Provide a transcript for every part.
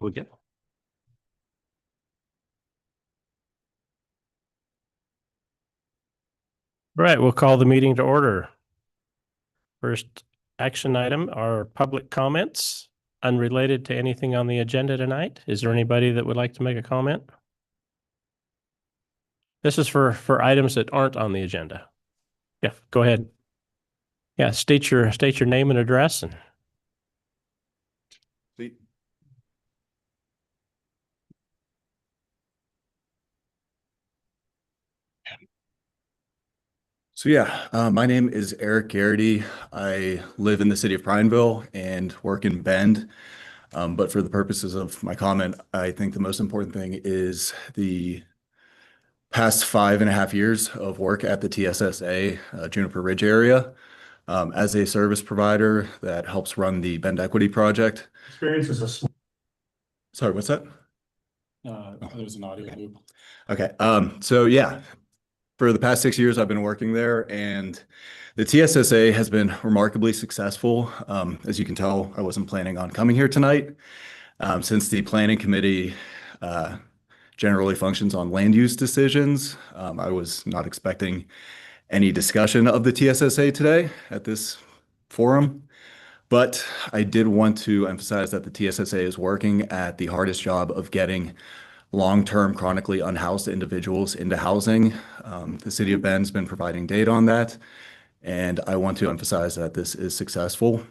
We go. All right, we'll call the meeting to order. First action item are public comments unrelated to anything on the agenda tonight. Is there anybody that would like to make a comment? This is for items that aren't on the agenda. Yeah, go ahead. Yeah, state your name and address and my name is Eric Garrity. I live in the city of Prineville and work in Bend. But for the purposes of my comment, I think the most important thing is the past 5.5 years of work at the TSSA, Juniper Ridge area, as a service provider that helps run the Bend Equity Project. Experience is a small. Sorry, what's that? There's an audio loop. Okay. For the past 6 years, I've been working there, and the TSSA has been remarkably successful. As you can tell, I wasn't planning on coming here tonight, since the planning committee generally functions on land use decisions. I was not expecting any discussion of the TSSA today at this forum, but I did want to emphasize that the TSSA is working at the hardest job of getting long-term chronically unhoused individuals into housing. The city of Bend's been providing data on that, and I want to emphasize that this is successful.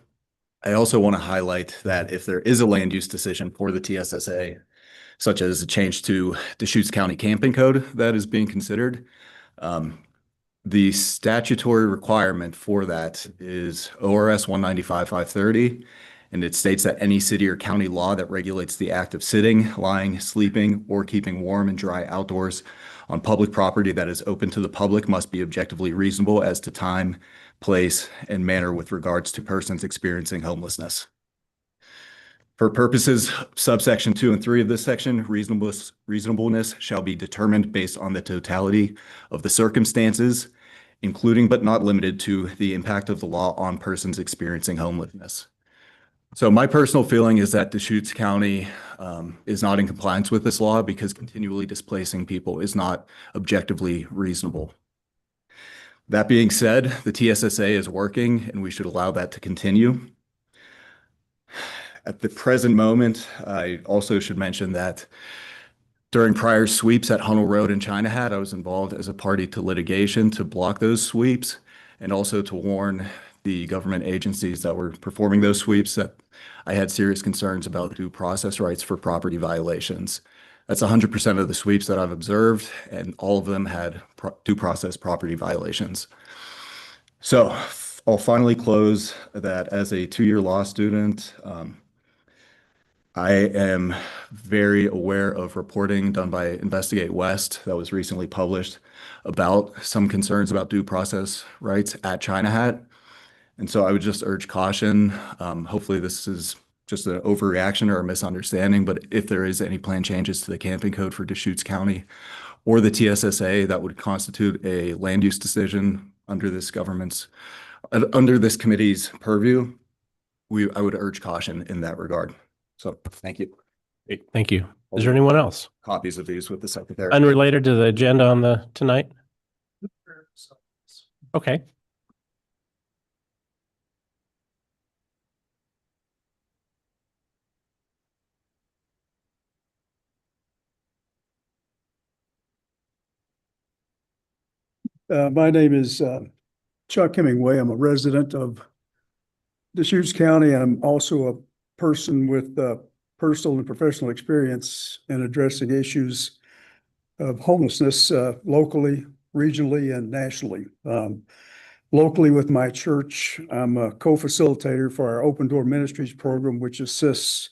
I also want to highlight that if there is a land use decision for the TSSA, such as a change to Deschutes County Camping Code that is being considered, the statutory requirement for that is ORS 195-530, and it states that any city or county law that regulates the act of sitting, lying, sleeping, or keeping warm and dry outdoors on public property that is open to the public must be objectively reasonable as to time, place, and manner with regards to persons experiencing homelessness. For purposes subsection 2 and 3 of this section, reasonableness shall be determined based on the totality of the circumstances, including but not limited to the impact of the law on persons experiencing homelessness. So my personal feeling is that Deschutes County is not in compliance with this law because continually displacing people is not objectively reasonable. That being said, the TSSA is working and we should allow that to continue. At the present moment, I also should mention that during prior sweeps at Hunnell Road and China Hat, I was involved as a party to litigation to block those sweeps and also to warn the government agencies that were performing those sweeps that I had serious concerns about due process rights for property violations. That's 100% of the sweeps that I've observed, and all of them had due process property violations. So I'll finally close that as a 2-year law student, I am very aware of reporting done by Investigate West that was recently published about some concerns about due process rights at China Hat. And so I would just urge caution. Hopefully this is just an overreaction or a misunderstanding, but if there is any planned changes to the camping code for Deschutes County or the TSSA that would constitute a land use decision under this committee's purview, I would urge caution in that regard. So thank you. great, thank you. Is there anyone else? Copies of these with the secretary. Unrelated to the agenda on tonight? Okay. My name is Chuck Hemingway. I'm a resident of Deschutes County. I'm also a person with personal and professional experience in addressing issues of homelessness locally, regionally, and nationally. Locally with my church, I'm a co-facilitator for our Open Door Ministries program, which assists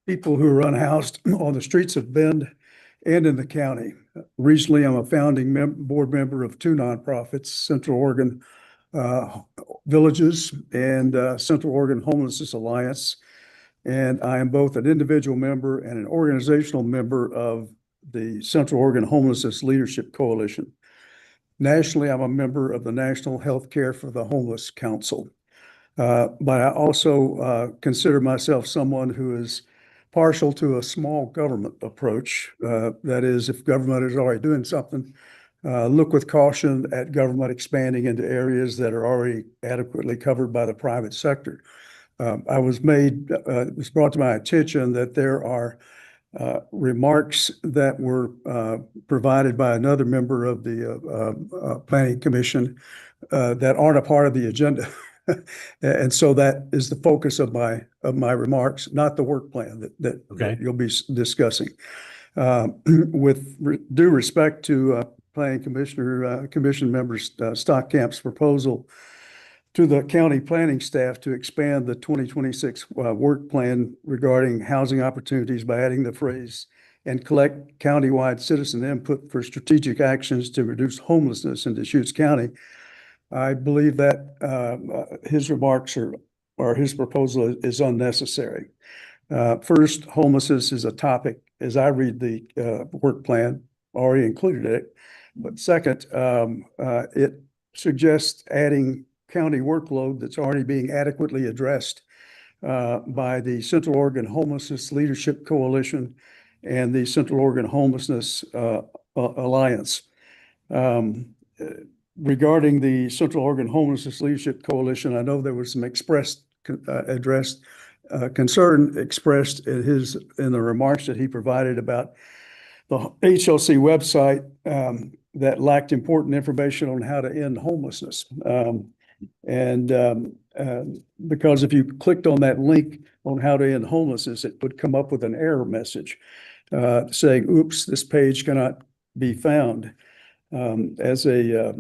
people who are unhoused on the streets of Bend and in the county. Regionally, I'm a founding board member of 2 nonprofits, Central Oregon Villages and Central Oregon Homelessness Alliance. And I am both an individual member and an organizational member of the Central Oregon Homelessness Leadership Coalition. Nationally, I'm a member of the National Healthcare for the Homeless Council. But I also consider myself someone who is partial to a small government approach. That is, if government is already doing something, look with caution at government expanding into areas that are already adequately covered by the private sector. It was brought to my attention that there are remarks that were provided by another member of the Planning Commission that aren't a part of the agenda. And so that is the focus of my remarks, not the work plan that Okay. you'll be discussing. With due respect to Planning Commission members Stockcamp's proposal to the county planning staff to expand the 2026 work plan regarding housing opportunities by adding the phrase and collect countywide citizen input for strategic actions to reduce homelessness in Deschutes County. I believe that his remarks or his proposal is unnecessary. First, homelessness is a topic, as I read the work plan, already included it. But second, it suggests adding county workload that's already being adequately addressed by the Central Oregon Homelessness Leadership Coalition and the Central Oregon Homelessness Alliance. Regarding the Central Oregon Homelessness Leadership Coalition, I know there was some concern expressed in the remarks that he provided about the HLC website that lacked important information on how to end homelessness. Because if you clicked on that link on how to end homelessness, it would come up with an error message saying, oops, this page cannot be found. As a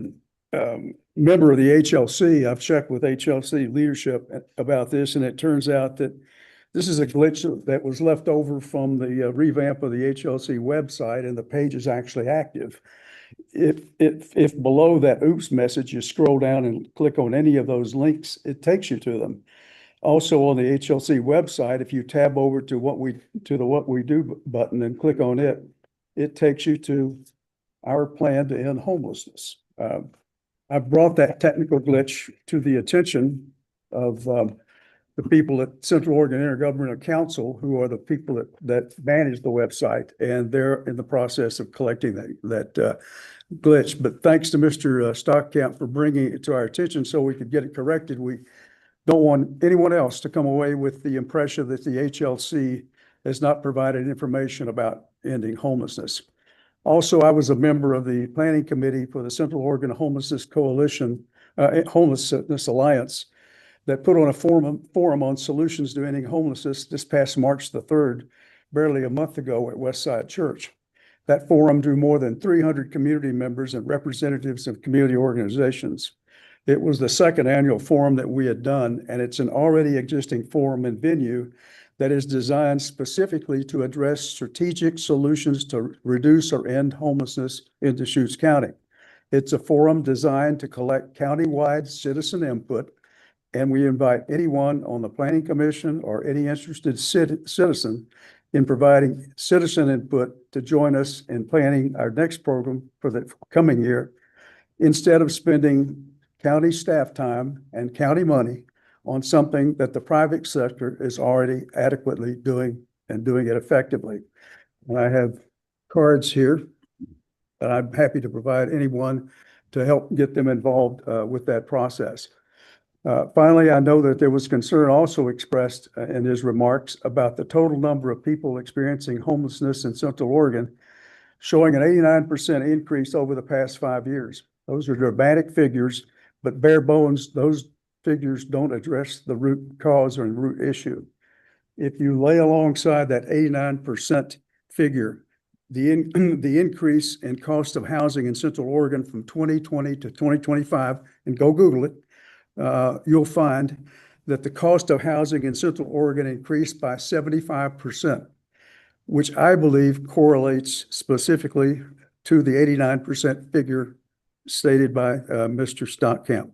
member of the HLC, I've checked with HLC leadership about this, and it turns out that this is a glitch that was left over from the revamp of the HLC website, and the page is actually active. If below that oops message, you scroll down and click on any of those links, it takes you to them. Also on the HLC website, if you tab over to the What We Do button and click on it, it takes you to our plan to end homelessness. I brought that technical glitch to the attention of the people at Central Oregon Intergovernmental Council, who are the people that manage the website, and they're in the process of collecting that glitch. But thanks to Mr. Stockcamp for bringing it to our attention so we could get it corrected. We don't want anyone else to come away with the impression that the HLC has not provided information about ending homelessness. Also, I was a member of the planning committee for the Central Oregon Homelessness Coalition, Homelessness Alliance, that put on a forum on solutions to ending homelessness this past March the 3rd, barely a month ago at Westside Church. That forum drew more than 300 community members and representatives of community organizations. It was the second annual forum that we had done, and it's an already existing forum and venue that is designed specifically to address strategic solutions to reduce or end homelessness in Deschutes County. It's a forum designed to collect countywide citizen input, and we invite anyone on the Planning Commission or any interested citizen in providing citizen input to join us in planning our next program for the coming year, instead of spending county staff time and county money on something that the private sector is already adequately doing and doing it effectively. And I have cards here that I'm happy to provide anyone to help get them involved with that process. Finally, I know that there was concern also expressed in his remarks about the total number of people experiencing homelessness in Central Oregon, showing an 89% increase over the past 5 years. Those are dramatic figures, but bare bones, those figures don't address the root cause or the root issue. If you lay alongside that 89% figure, the increase in cost of housing in Central Oregon from 2020 to 2025, and go Google it, you'll find that the cost of housing in Central Oregon increased by 75%, which I believe correlates specifically to the 89% figure stated by Mr. Stockcamp.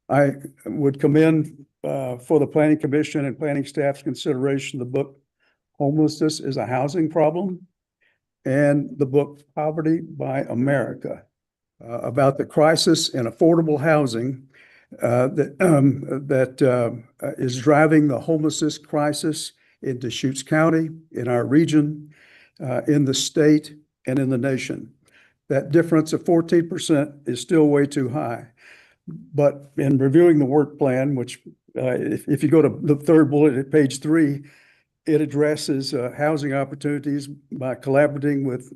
I would commend for the Planning Commission and planning staff's consideration the book Homelessness is a Housing Problem and the book Poverty by America about the crisis in affordable housing that is driving the homelessness crisis in Deschutes County, in our region, in the state, and in the nation. That difference of 14% is still way too high. But in reviewing the work plan, which if you go to the third bullet at page 3, it addresses housing opportunities by collaborating with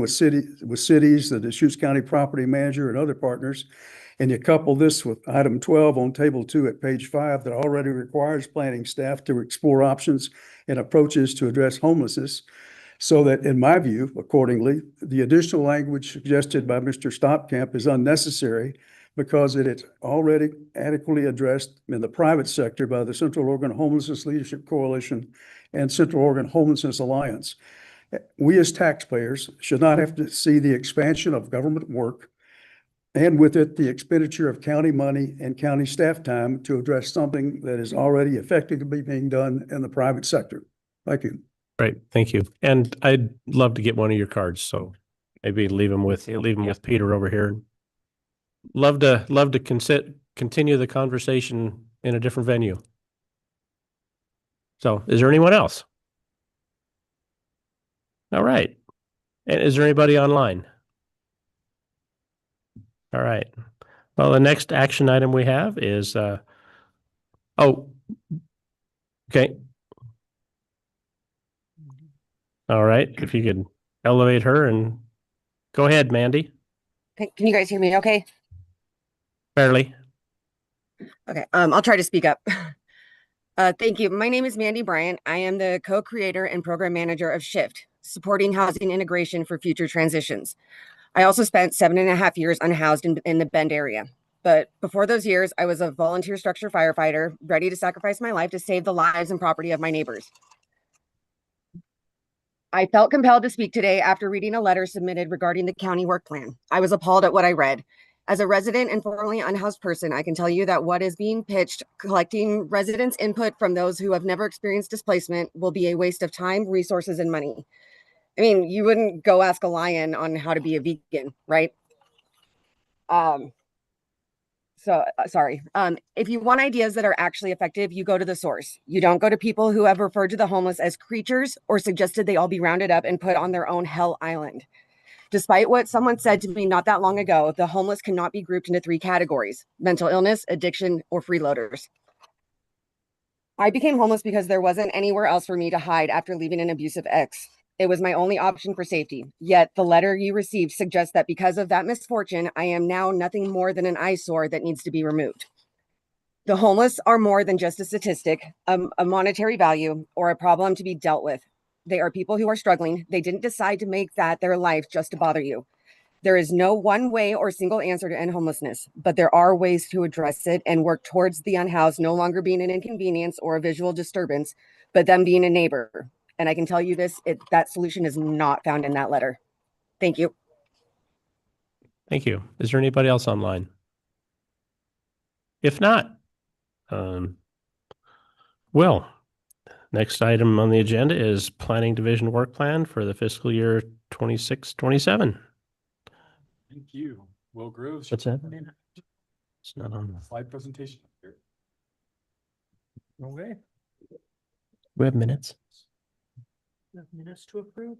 cities, the Deschutes County property manager and other partners. And you couple this with item 12 on table 2 at page 5 that already requires planning staff to explore options and approaches to address homelessness. So that, in my view, accordingly, the additional language suggested by Mr. Stopkamp is unnecessary because it is already adequately addressed in the private sector by the Central Oregon Homelessness Leadership Coalition and Central Oregon Homelessness Alliance. We as taxpayers should not have to see the expansion of government work and with it the expenditure of county money and county staff time to address something that is already effectively being done in the private sector. Thank you. Great, thank you. And I'd love to get one of your cards, so maybe leave them with Peter over here. Love to continue the conversation in a different venue. So is there anyone else? All right. And is there anybody online? All right. Well, the next action item we have is, okay. All right. If you could elevate her and go ahead, Mandy. Can you guys hear me okay? Barely. Okay, I'll try to speak up. Thank you. My name is Mandy Bryant. I am the co-creator and program manager of SHIFT, supporting housing integration for future transitions. I also spent 7.5 years unhoused in the Bend area. But before those years, I was a volunteer structure firefighter, ready to sacrifice my life to save the lives and property of my neighbors. I felt compelled to speak today after reading a letter submitted regarding the county work plan. I was appalled at what I read. As a resident and formerly unhoused person, I can tell you that what is being pitched, collecting residents' input from those who have never experienced displacement, will be a waste of time, resources, and money. I mean, you wouldn't go ask a lion on how to be a vegan, right? Sorry. If you want ideas that are actually effective, you go to the source. You don't go to people who have referred to the homeless as creatures or suggested they all be rounded up and put on their own hell island. Despite what someone said to me not that long ago, the homeless cannot be grouped into 3 categories: mental illness, addiction, or freeloaders. I became homeless because there wasn't anywhere else for me to hide after leaving an abusive ex. It was my only option for safety. Yet the letter you received suggests that because of that misfortune, I am now nothing more than an eyesore that needs to be removed. The homeless are more than just a statistic, a monetary value, or a problem to be dealt with. They are people who are struggling. They didn't decide to make that their life just to bother you. There is no one way or single answer to end homelessness, but there are ways to address it and work towards the unhoused no longer being an inconvenience or a visual disturbance, but them being a neighbor. And I can tell you this, that solution is not found in that letter. Thank you. Thank you. Is there anybody else online? If not, well, next item on the agenda is Planning Division Work Plan for the fiscal year 26-27. Thank you. Will Groves. What's that? It's not on the Slide presentation here. Okay. We have minutes. Minutes to approve?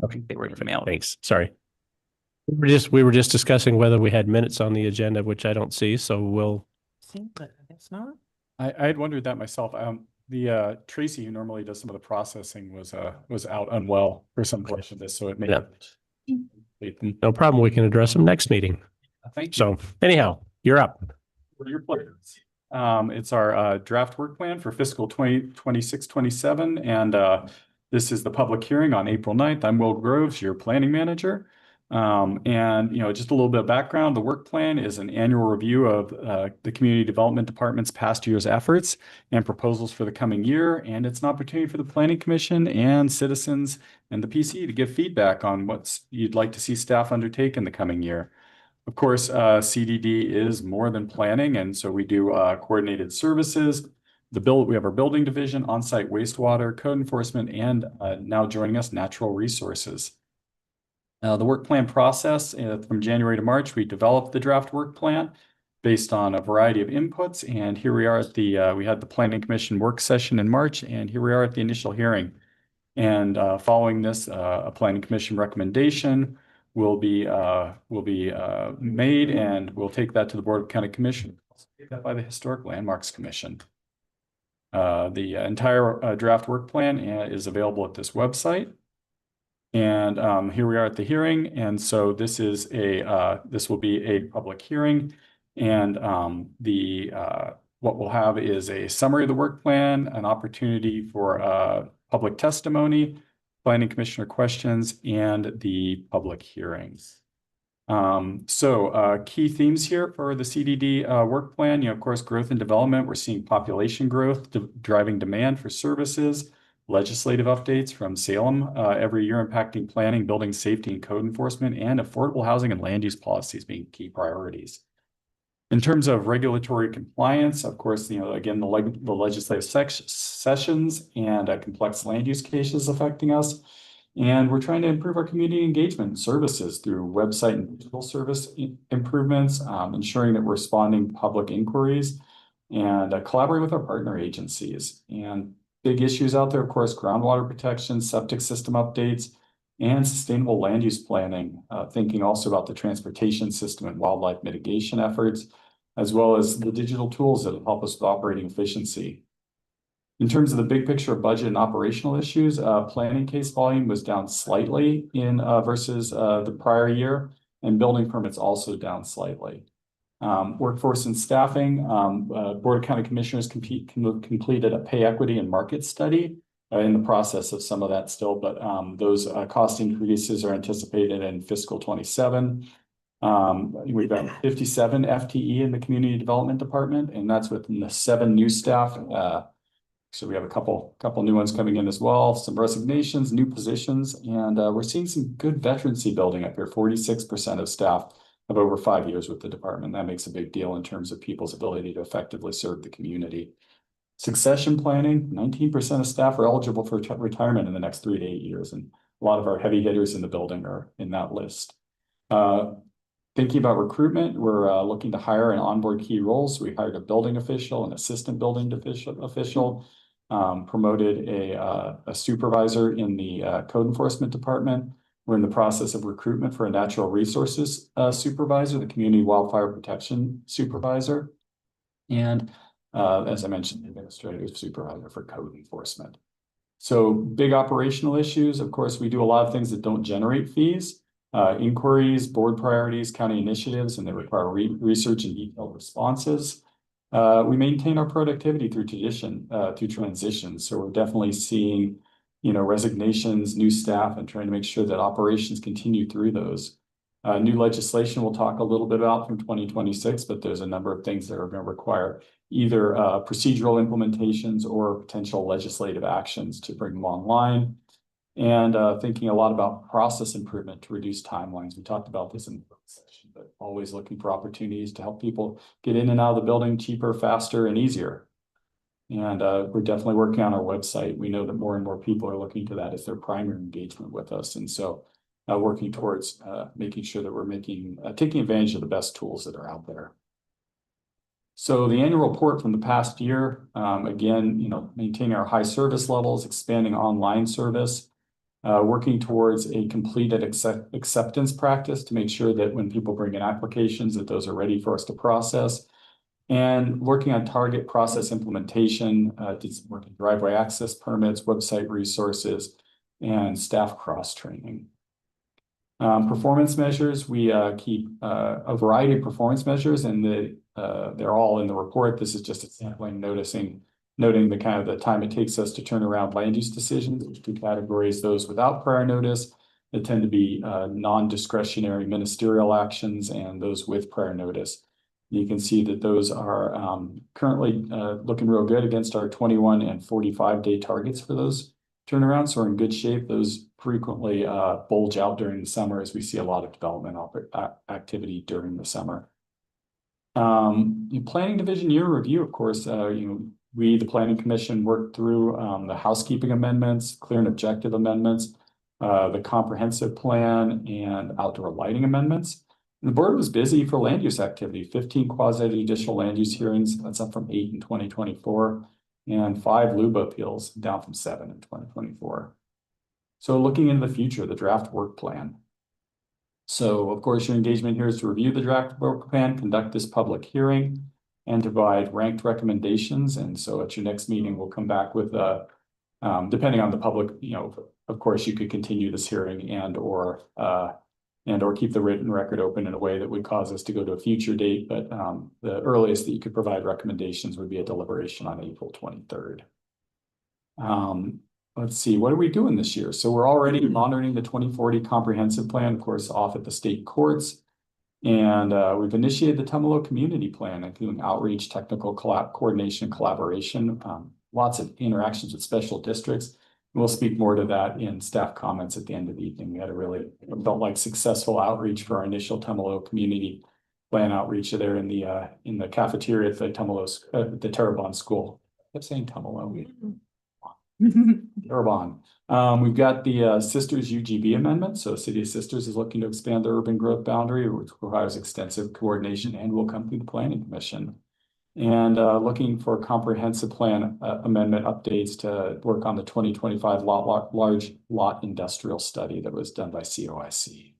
Okay, they were emailed. Thanks. Sorry. We were just discussing whether we had minutes on the agenda, which I don't see, so we'll. But I guess not. I had wondered that myself. The Tracy, who normally does some of the processing, was out unwell for some portion of this, so it may. Yeah. No problem. We can address them next meeting. Thank you. So anyhow, you're up. For your pleasure. It's our draft work plan for fiscal 2026-27, and this is the public hearing on April 9th. I'm Will Groves, your planning manager. And just a little bit of background. The work plan is an annual review of the Community Development Department's past year's efforts and proposals for the coming year. And it's an opportunity for the Planning Commission and citizens and the PC to give feedback on what you'd like to see staff undertake in the coming year. Of course, CDD is more than planning, and so we do coordinated services. We have our building division, on-site wastewater, code enforcement, and now joining us, natural resources. The work plan process, from January to March, we developed the draft work plan based on a variety of inputs. And here we are at the, we had the Planning Commission work session in March, and here we are at the initial hearing. And following this, a Planning Commission recommendation will be made, and we'll take that to the Board of County Commission, by the Historic Landmarks Commission. The entire draft work plan is available at this website. And here we are at the hearing. And so this is this will be a public hearing. And what we'll have is a summary of the work plan, an opportunity for public testimony, planning commissioner questions, and the public hearings. Key themes here for the CDD work plan, of course, growth and development. We're seeing population growth driving demand for services, legislative updates from Salem every year impacting planning, building safety and code enforcement, and affordable housing and land use policies being key priorities. In terms of regulatory compliance, of course, again, the legislative sessions and complex land use cases affecting us. And we're trying to improve our community engagement services through website and digital service improvements, ensuring that we're responding to public inquiries, and collaborating with our partner agencies. And big issues out there, of course, groundwater protection, septic system updates, and sustainable land use planning, thinking also about the transportation system and wildlife mitigation efforts, as well as the digital tools that will help us with operating efficiency. In terms of the big picture of budget and operational issues, planning case volume was down slightly in versus the prior year, and building permits also down slightly. Workforce and staffing, Board of County Commissioners completed a pay equity and market study, in the process of some of that still, but those cost increases are anticipated in fiscal 27. We've got 57 FTE in the Community Development Department, and that's with the 7 new staff. So we have a couple new ones coming in as well, some resignations, new positions, and we're seeing some good veterancy building up here. 46% of staff have over 5 years with the department. That makes a big deal in terms of people's ability to effectively serve the community. Succession planning, 19% of staff are eligible for retirement in the next 3 to 8 years. And a lot of our heavy hitters in the building are in that list. Thinking about recruitment, we're looking to hire and onboard key roles. We hired a building official, an assistant building official, promoted a supervisor in the code enforcement department. We're in the process of recruitment for a natural resources supervisor, the community wildfire protection supervisor, and as I mentioned, the administrative supervisor for code enforcement. So big operational issues. Of course, we do a lot of things that don't generate fees, inquiries, board priorities, county initiatives, and they require research and detailed responses. We maintain our productivity through transition. So we're definitely seeing, resignations, new staff, and trying to make sure that operations continue through those. New legislation we'll talk a little bit about from 2026, but there's a number of things that are going to require either procedural implementations or potential legislative actions to bring them online. And thinking a lot about process improvement to reduce timelines. We talked about this in the session, but always looking for opportunities to help people get in and out of the building cheaper, faster, and easier. And we're definitely working on our website. We know that more and more people are looking to that as their primary engagement with us. And so working towards making sure that we're taking advantage of the best tools that are out there. So the annual report from the past year, again, maintaining our high service levels, expanding online service, working towards a completed acceptance practice to make sure that when people bring in applications, that those are ready for us to process, and working on target process implementation, working driveway access permits, website resources, and staff cross-training. Performance measures, we keep a variety of performance measures, and they're all in the report. This is just a sampling, noting the kind of the time it takes us to turn around land use decisions. There's 2 categories: those without prior notice that tend to be non-discretionary ministerial actions, and those with prior notice. You can see that those are currently looking real good against our 21 and 45-day targets for those turnarounds. So we're in good shape. Those frequently bulge out during the summer as we see a lot of development activity during the summer. Planning Division year review, of course, we, the Planning Commission, worked through the housekeeping amendments, clear and objective amendments, the comprehensive plan, and outdoor lighting amendments. The board was busy for land use activity, 15 quasi-judicial land use hearings, that's up from 8 in 2024, and 5 LUBA appeals, down from 7 in 2024. So looking into the future, the draft work plan. So of course, your engagement here is to review the draft work plan, conduct this public hearing, and provide ranked recommendations. And so at your next meeting, we'll come back with depending on the public, of course, you could continue this hearing and or keep the written record open in a way that would cause us to go to a future date. But the earliest that you could provide recommendations would be a deliberation on April 23rd. Let's see, what are we doing this year? So we're already monitoring the 2040 comprehensive plan, of course, off at the state courts. And we've initiated the Tumalo Community Plan, including outreach, technical coordination, collaboration, lots of interactions with special districts. We'll speak more to that in staff comments at the end of the evening. We had a really felt like successful outreach for our initial Tumalo Community Plan outreach there in the cafeteria at the the Terrebonne School. I kept saying Tumalo. Terrebonne. We've got the Sisters UGB amendment. So City of Sisters is looking to expand the urban growth boundary, which requires extensive coordination and will come through the Planning Commission. And looking for comprehensive plan amendment updates to work on the 2025 large lot industrial study that was done by COIC.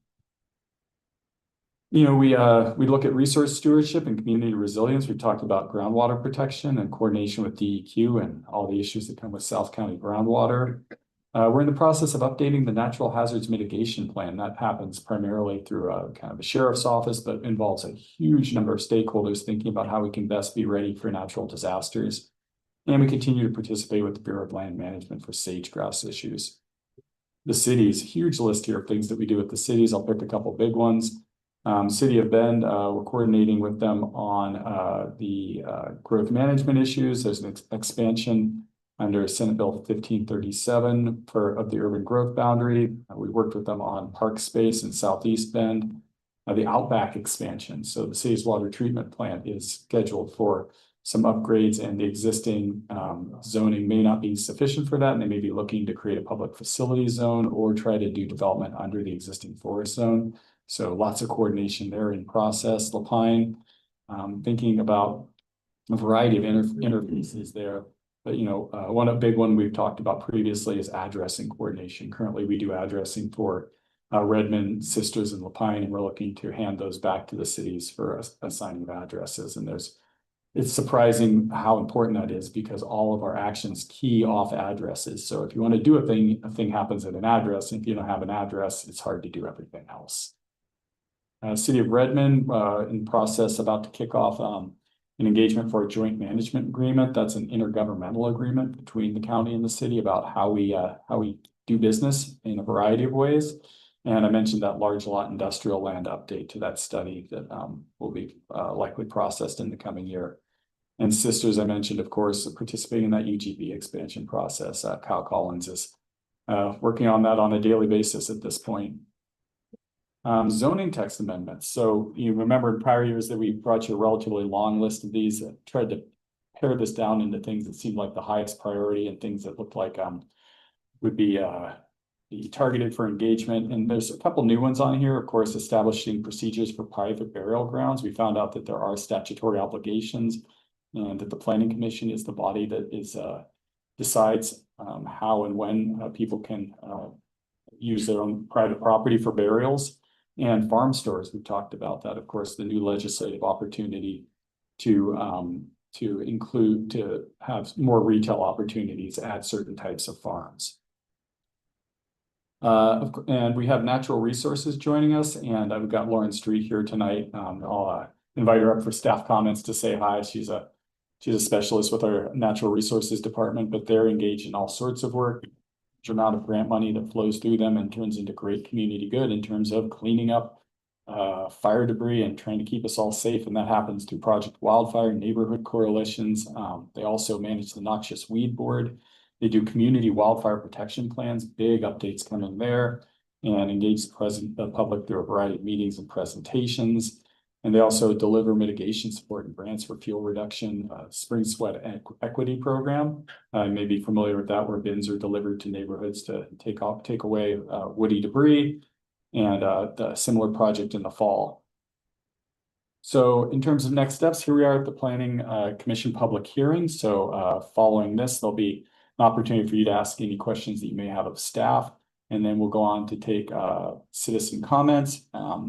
We look at resource stewardship and community resilience. We talked about groundwater protection and coordination with DEQ and all the issues that come with South County groundwater. We're in the process of updating the natural hazards mitigation plan. That happens primarily through kind of a sheriff's office, but involves a huge number of stakeholders thinking about how we can best be ready for natural disasters. And we continue to participate with the Bureau of Land Management for sage-grouse issues. The cities, huge list here of things that we do with the cities. I'll pick a couple big ones. City of Bend, we're coordinating with them on the growth management issues. There's an expansion under Senate Bill 1537 of the urban growth boundary. We worked with them on park space in Southeast Bend, the Outback expansion. So the city's water treatment plant is scheduled for some upgrades, and the existing zoning may not be sufficient for that. And they may be looking to create a public facility zone or try to do development under the existing forest zone. So lots of coordination there in process. Lapine, thinking about a variety of interfaces there. But, one big one we've talked about previously is addressing coordination. Currently, we do addressing for Redmond, Sisters, and Lapine, and we're looking to hand those back to the cities for assigning of addresses. And it's surprising how important that is because all of our actions key off addresses. So if you want to do a thing happens at an address. And if you don't have an address, it's hard to do everything else. City of Redmond in process about to kick off an engagement for a joint management agreement. That's an intergovernmental agreement between the county and the city about how we do business in a variety of ways. And I mentioned that large lot industrial land update to that study that will be likely processed in the coming year. And Sisters, I mentioned, of course, participating in that UGB expansion process. Kyle Collins is working on that on a daily basis at this point. Zoning text amendments. So you remember in prior years that we brought you a relatively long list of these, tried to pare this down into things that seemed like the highest priority and things that looked like would be targeted for engagement. And there's a couple new ones on here. Of course, establishing procedures for private burial grounds. We found out that there are statutory obligations and that the Planning Commission is the body that decides how and when people can use their own private property for burials. And farm stores, we've talked about that. Of course, the new legislative opportunity to have more retail opportunities at certain types of farms. And we have natural resources joining us, and I've got Lauren Street here tonight. I'll invite her up for staff comments to say hi. She's a specialist with our natural resources department, but they're engaged in all sorts of work. Amount of grant money that flows through them and turns into great community good in terms of cleaning up fire debris and trying to keep us all safe. And that happens through Project Wildfire, neighborhood coalitions. They also manage the Noxious Weed Board. They do community wildfire protection plans, big updates coming there, and engage the public through a variety of meetings and presentations. And they also deliver mitigation support and grants for fuel reduction, Spring Sweat Equity Program. You may be familiar with that, where bins are delivered to neighborhoods to take away woody debris, and the similar project in the fall. So in terms of next steps, here we are at the Planning Commission public hearing. So following this, there'll be an opportunity for you to ask any questions that you may have of staff. And then we'll go on to take citizen comments.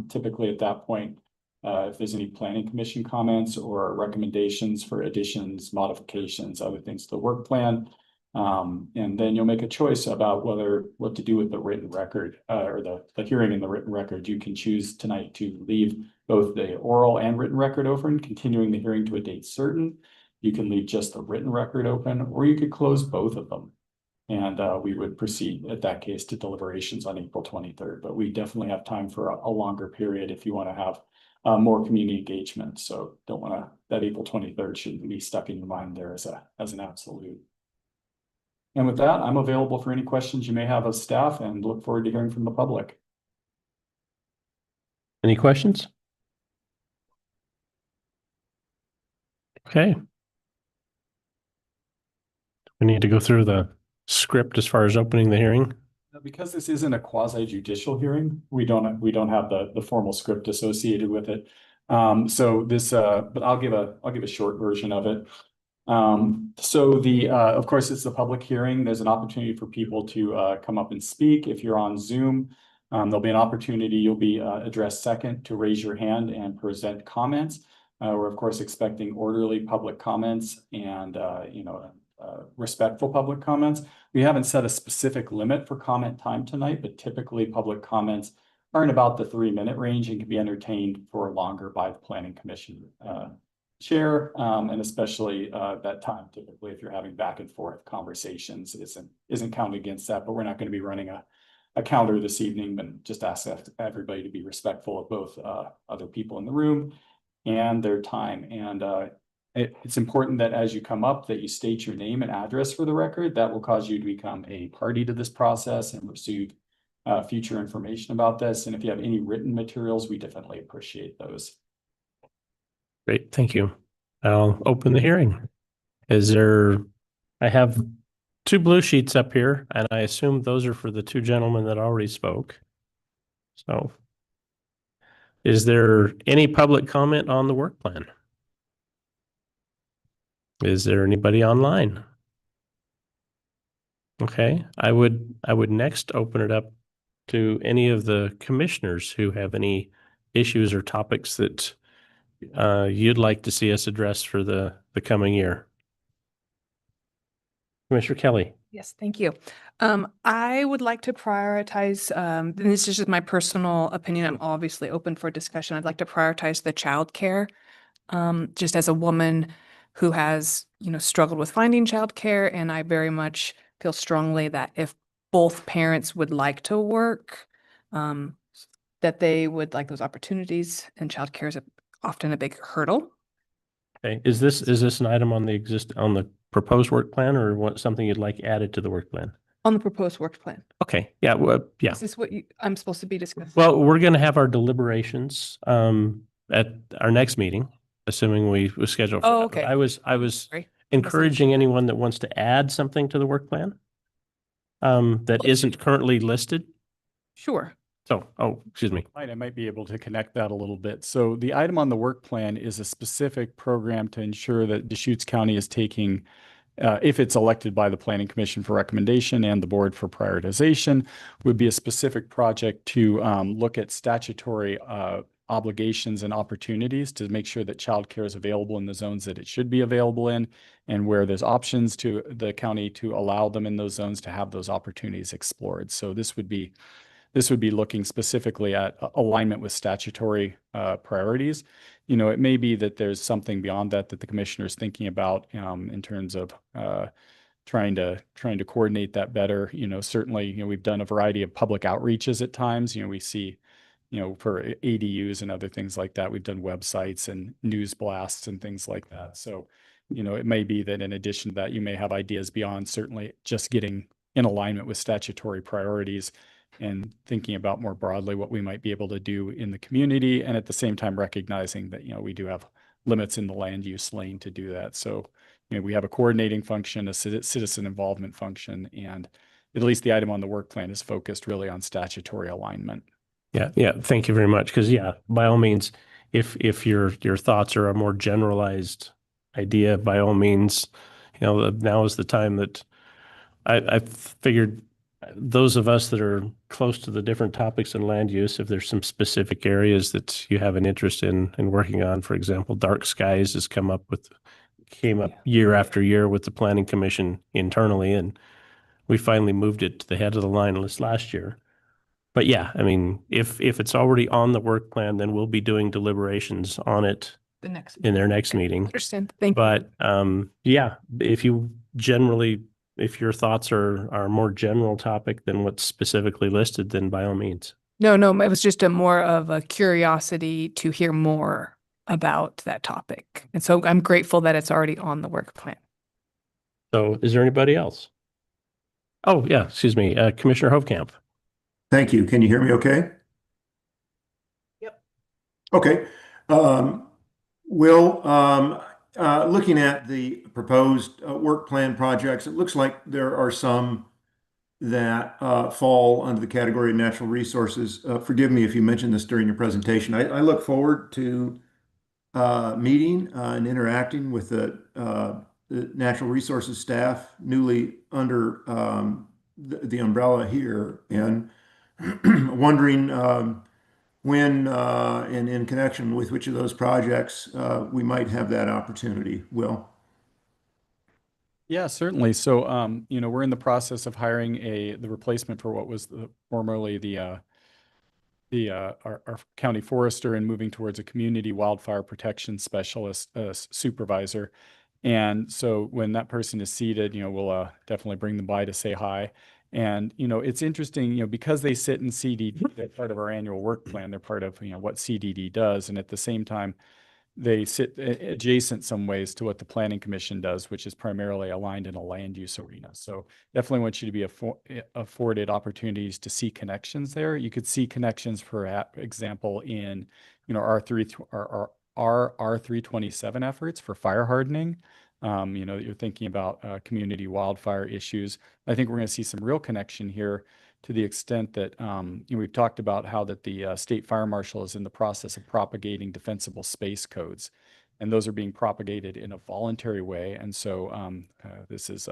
Typically at that point, if there's any planning commission comments or recommendations for additions, modifications, other things to the work plan. And then you'll make a choice about what to do with the written record or the hearing in the written record. You can choose tonight to leave both the oral and written record open, continuing the hearing to a date certain. You can leave just the written record open, or you could close both of them. And we would proceed at that case to deliberations on April 23rd. But we definitely have time for a longer period if you want to have more community engagement. So don't want to, that April 23rd shouldn't be stuck in your mind there as an absolute. And with that, I'm available for any questions you may have of staff and look forward to hearing from the public. Any questions? Okay. We need to go through the script as far as opening the hearing. Because this isn't a quasi judicial hearing, we don't have the formal script associated with it. So this, but I'll give a short version of it. So of course, it's a public hearing. There's an opportunity for people to come up and speak. If you're on Zoom, there'll be an opportunity. You'll be addressed second to raise your hand and present comments. We're of course expecting orderly public comments and respectful public comments. We haven't set a specific limit for comment time tonight, but typically public comments are in about the 3-minute range and can be entertained for longer by the Planning Commission chair, and especially that time typically if you're having back and forth conversations isn't counted against that. But we're not going to be running a counter this evening, but just ask everybody to be respectful of both other people in the room and their time. And it's important that as you come up that you state your name and address for the record. That will cause you to become a party to this process and receive future information about this. And if you have any written materials, we definitely appreciate those. Great, thank you. I'll open the hearing. I have 2 blue sheets up here, and I assume those are for the 2 gentlemen that already spoke. So is there any public comment on the work plan? Is there anybody online? Okay, I would next open it up to any of the commissioners who have any issues or topics that you'd like to see us address for the coming year. Commissioner Kelly. Yes, thank you. I would like to prioritize, and this is just my personal opinion. I'm obviously open for discussion. I'd like to prioritize the childcare. Just as a woman who has, struggled with finding childcare, and I very much feel strongly that if both parents would like to work, that they would like those opportunities, and childcare is often a big hurdle. Okay, is this an item on the proposed work plan, or something you'd like added to the work plan? On the proposed work plan. Okay, yeah, well, yeah. Is this what I'm supposed to be discussing? Well, we're going to have our deliberations at our next meeting, assuming we schedule. Oh, okay. I was Sorry. encouraging anyone that wants to add something to the work plan that isn't currently listed. Sure. So, excuse me. I might be able to connect that a little bit. So the item on the work plan is a specific program to ensure that Deschutes County is taking, if it's elected by the Planning Commission for recommendation and the board for prioritization, would be a specific project to look at statutory obligations and opportunities to make sure that childcare is available in the zones that it should be available in, and where there's options to the county to allow them in those zones to have those opportunities explored. So this would be looking specifically at alignment with statutory priorities. It may be that there's something beyond that the commissioner is thinking about in terms of trying to coordinate that better. Certainly, we've done a variety of public outreaches at times. We see, for ADUs and other things like that, we've done websites and news blasts and things like that. So, it may be that in addition to that, you may have ideas beyond certainly just getting in alignment with statutory priorities and thinking about more broadly what we might be able to do in the community, and at the same time recognizing that we do have limits in the land use lane to do that. So we have a coordinating function, a citizen involvement function, and at least the item on the work plan is focused really on statutory alignment. Yeah, thank you very much. Because by all means, if your thoughts are a more generalized idea, by all means, now is the time that I figured those of us that are close to the different topics in land use, if there's some specific areas that you have an interest in working on, for example, dark skies came up year after year with the planning commission internally, and we finally moved it to the head of the line list last year. But yeah, I mean, if it's already on the work plan, then we'll be doing deliberations on it The next. in their next meeting. Understand. Thank you. But yeah, if your thoughts are more general topic than what's specifically listed, then by all means. No, it was just more of a curiosity to hear more about that topic. And so I'm grateful that it's already on the work plan. So is there anybody else? Oh, yeah, excuse me, Commissioner Hovkamp. Thank you. Can you hear me okay? Yep. Okay. Will, looking at the proposed work plan projects, it looks like there are some that fall under the category of natural resources. Forgive me if you mentioned this during your presentation. I look forward to meeting and interacting with the natural resources staff newly under the umbrella here, and wondering when and in connection with which of those projects we might have that opportunity. Will? Yeah, certainly. So, we're in the process of hiring the replacement for what was formerly our county forester, and moving towards a community wildfire protection specialist supervisor. And so when that person is seated, we'll definitely bring them by to say hi. And, it's interesting, because they sit in CDD, they're part of our annual work plan. They're part of, what CDD does. And at the same time, they sit adjacent some ways to what the planning commission does, which is primarily aligned in a land use arena. So definitely want you to be afforded opportunities to see connections there. You could see connections, for example, in, our R327 efforts for fire hardening. You're thinking about community wildfire issues. I think we're going to see some real connection here, to the extent that we've talked about how that the state fire marshal is in the process of propagating defensible space codes, and those are being propagated in a voluntary way. And so this is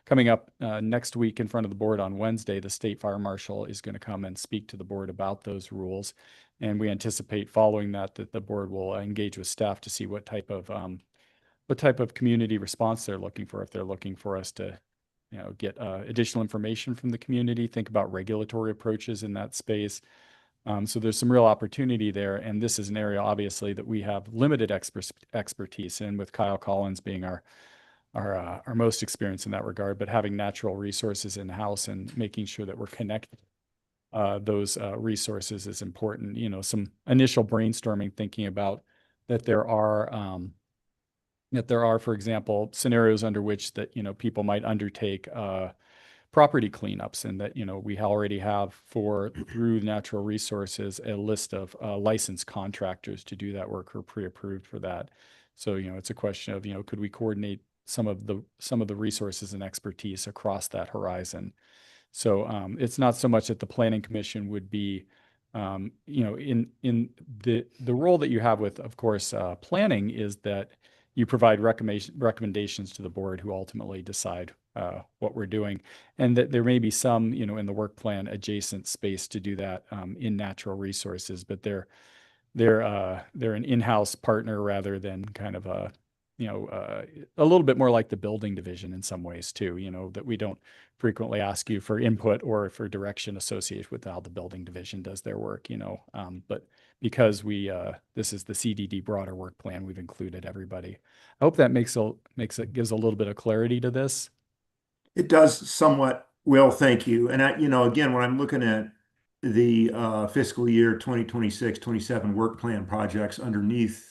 coming up next week in front of the board on Wednesday. The state fire marshal is going to come and speak to the board about those rules, and we anticipate following that the board will engage with staff to see what type of community response they're looking for. If they're looking for us to get additional information from the community, think about regulatory approaches in that space. So there's some real opportunity there. And this is an area, obviously, that we have limited expertise in, with Kyle Collins being our most experienced in that regard, but having natural resources in-house and making sure that we're connecting those resources is important. Some initial brainstorming, thinking about that there are, for example, scenarios under which that, people might undertake property cleanups, and that, we already have through natural resources, a list of licensed contractors to do that work, or pre-approved for that. So, it's a question of, could we coordinate some of the resources and expertise across that horizon? So it's not so much that the planning commission would be, in the role that you have with, of course, planning, is that you provide recommendations to the board, who ultimately decide what we're doing, and that there may be some, in the work plan, adjacent space to do that in natural resources, but they're an in-house partner rather than kind of a little bit more like the building division in some ways too. That we don't frequently ask you for input or for direction associated with how the building division does their work. But because this is the CDD broader work plan, we've included everybody. I hope that gives a little bit of clarity to this. It does somewhat. Will, thank you. And again, when I'm looking at the fiscal year 2026-27 work plan projects underneath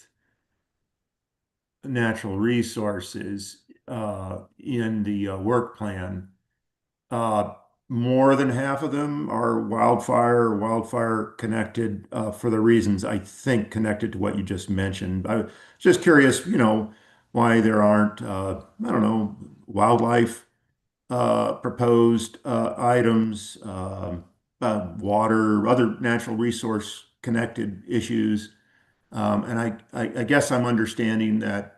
natural resources in the work plan, more than half of them are wildfire connected, for the reasons I think connected to what you just mentioned. I was just curious, why there aren't, I don't know, wildlife proposed items, water, other natural resource connected issues And I guess I'm understanding that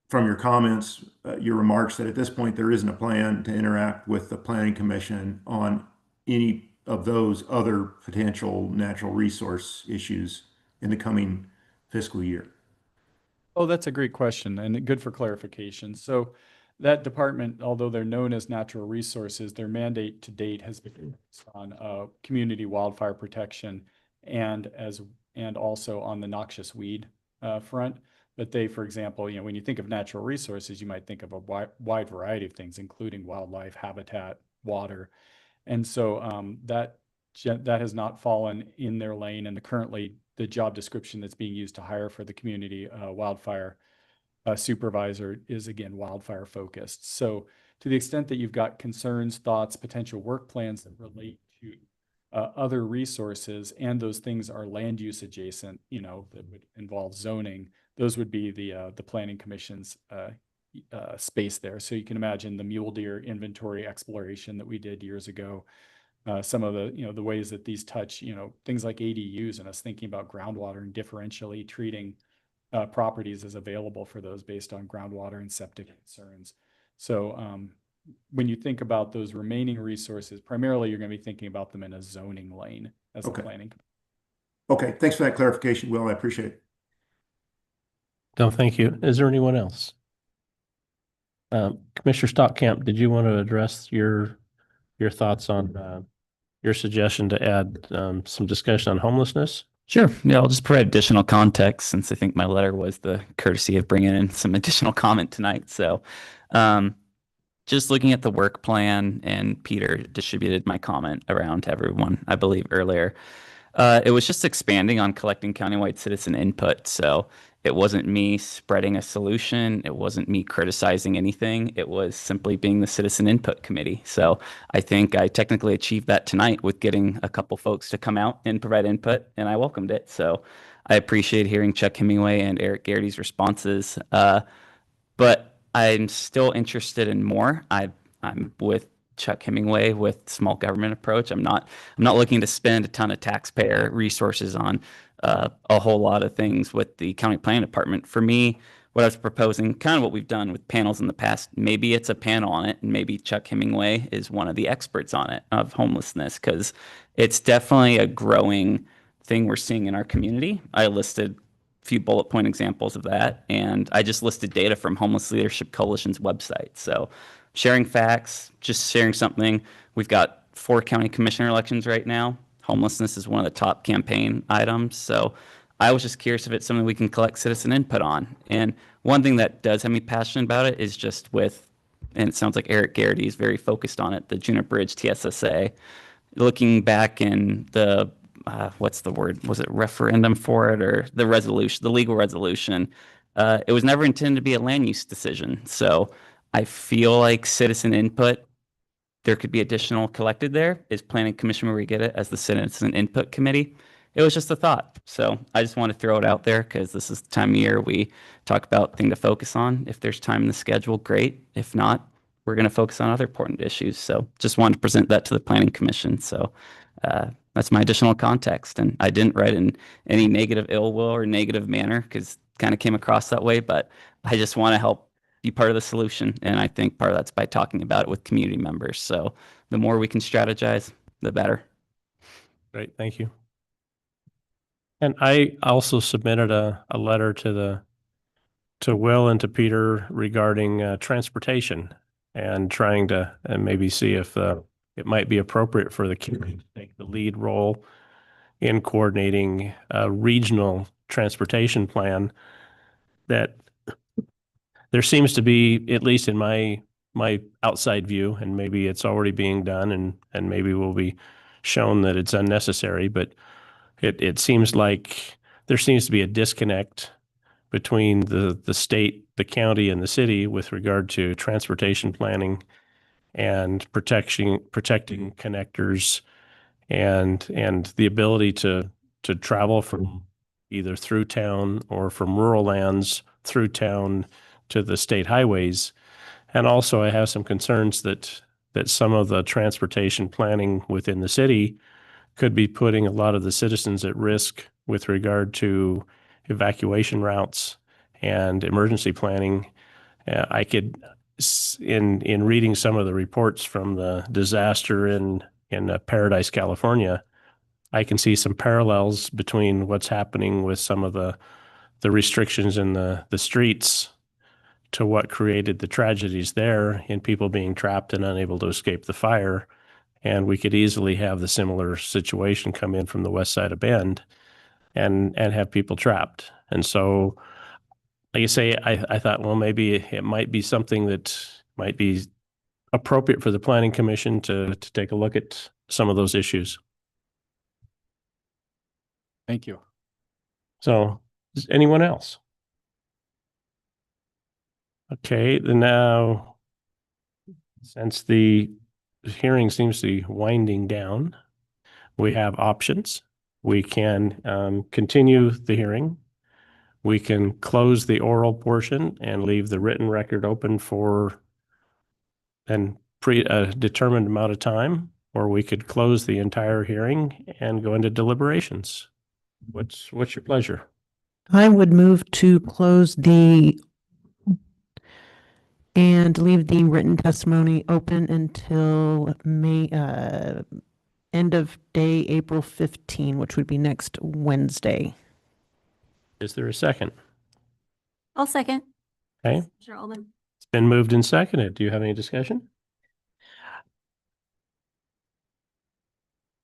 from your comments, your remarks, that at this point, there isn't a plan to interact with the Planning Commission on any of those other potential natural resource issues in the coming fiscal year. Oh, that's a great question and good for clarification. So that department, although they're known as natural resources, their mandate to date has been on community wildfire protection and also on the noxious weed front. But they, for example, when you think of natural resources, you might think of a wide variety of things, including wildlife, habitat, water. And so that has not fallen in their lane. And currently the job description that's being used to hire for the community wildfire supervisor is, again, wildfire focused. So to the extent that you've got concerns, thoughts, potential work plans that relate to other resources, and those things are land use adjacent, that would involve zoning, those would be the Planning Commission's space there. So you can imagine the mule deer inventory exploration that we did years ago. Some of the, the ways that these touch, things like ADUs, and us thinking about groundwater and differentially treating properties as available for those based on groundwater and septic concerns. So when you think about those remaining resources, primarily you're going to be thinking about them in a zoning lane as a planning. Okay, thanks for that clarification, Will. I appreciate it. No, thank you. Is there anyone else? Commissioner Stockamp, did you want to address your thoughts on your suggestion to add some discussion on homelessness? Sure. Yeah, I'll just provide additional context since I think my letter was the courtesy of bringing in some additional comment tonight. So just looking at the work plan, and Peter distributed my comment around to everyone, I believe, earlier. It was just expanding on collecting countywide citizen input. So it wasn't me spreading a solution. It wasn't me criticizing anything. It was simply being the citizen input committee. So I think I technically achieved that tonight with getting a couple folks to come out and provide input, and I welcomed it. So I appreciate hearing Chuck Hemingway and Eric Garrity's responses. But I'm still interested in more. I'm with Chuck Hemingway with small government approach. I'm not looking to spend a ton of taxpayer resources on a whole lot of things with the county planning department. For me, what I was proposing, kind of what we've done with panels in the past, maybe it's a panel on it, and maybe Chuck Hemingway is one of the experts on it, of homelessness, because it's definitely a growing thing we're seeing in our community. I listed a few bullet point examples of that, and I just listed data from Homeless Leadership Coalition's website. So sharing facts, just sharing something. We've got 4 county commissioner elections right now. Homelessness is one of the top campaign items. So I was just curious if it's something we can collect citizen input on. And one thing that does have me passionate about it is just with, and it sounds like Eric Garrity is very focused on it, the Juniper Bridge TSSA. Looking back in the, what's the word? Was it referendum for it, or the resolution, the legal resolution? It was never intended to be a land use decision. So I feel like citizen input, there could be additional collected there. Is Planning Commission where we get it as the citizen input committee? It was just a thought. So I just want to throw it out there because this is the time of year we talk about thing to focus on. If there's time in the schedule, great. If not, we're going to focus on other important issues. So just wanted to present that to the Planning Commission. So that's my additional context. And I didn't write in any negative ill will or negative manner because it kind of came across that way, but I just want to help be part of the solution. And I think part of that's by talking about it with community members. So the more we can strategize, the better. Great, thank you. And I also submitted a letter to Will and to Peter regarding transportation, and trying to maybe see if it might be appropriate for the county to take the lead role in coordinating a regional transportation plan. That there seems to be, at least in my outside view, and maybe it's already being done, and maybe will be shown that it's unnecessary, but it seems like there seems to be a disconnect between the state, the county, and the city with regard to transportation planning and protecting connectors and the ability to travel from either through town or from rural lands through town to the state highways. And also I have some concerns that some of the transportation planning within the city could be putting a lot of the citizens at risk with regard to evacuation routes and emergency planning. I could, in reading some of the reports from the disaster in Paradise, California, I can see some parallels between what's happening with some of the restrictions in the streets to what created the tragedies there in people being trapped and unable to escape the fire. And we could easily have the similar situation come in from the west side of Bend and have people trapped. And so, like you say, I thought, well, maybe it might be something that might be appropriate for the Planning Commission to take a look at some of those issues. Thank you. So, is anyone else? Okay, then now, since the hearing seems to be winding down, we have options. We can continue the hearing. We can close the oral portion and leave the written record open for a determined amount of time, or we could close the entire hearing and go into deliberations. What's your pleasure? I would move to close and leave the written testimony open until end of day, April 15, which would be next Wednesday. Is there a second? I'll second. Okay, Sure, Alden. it's been moved and seconded. Do you have any discussion?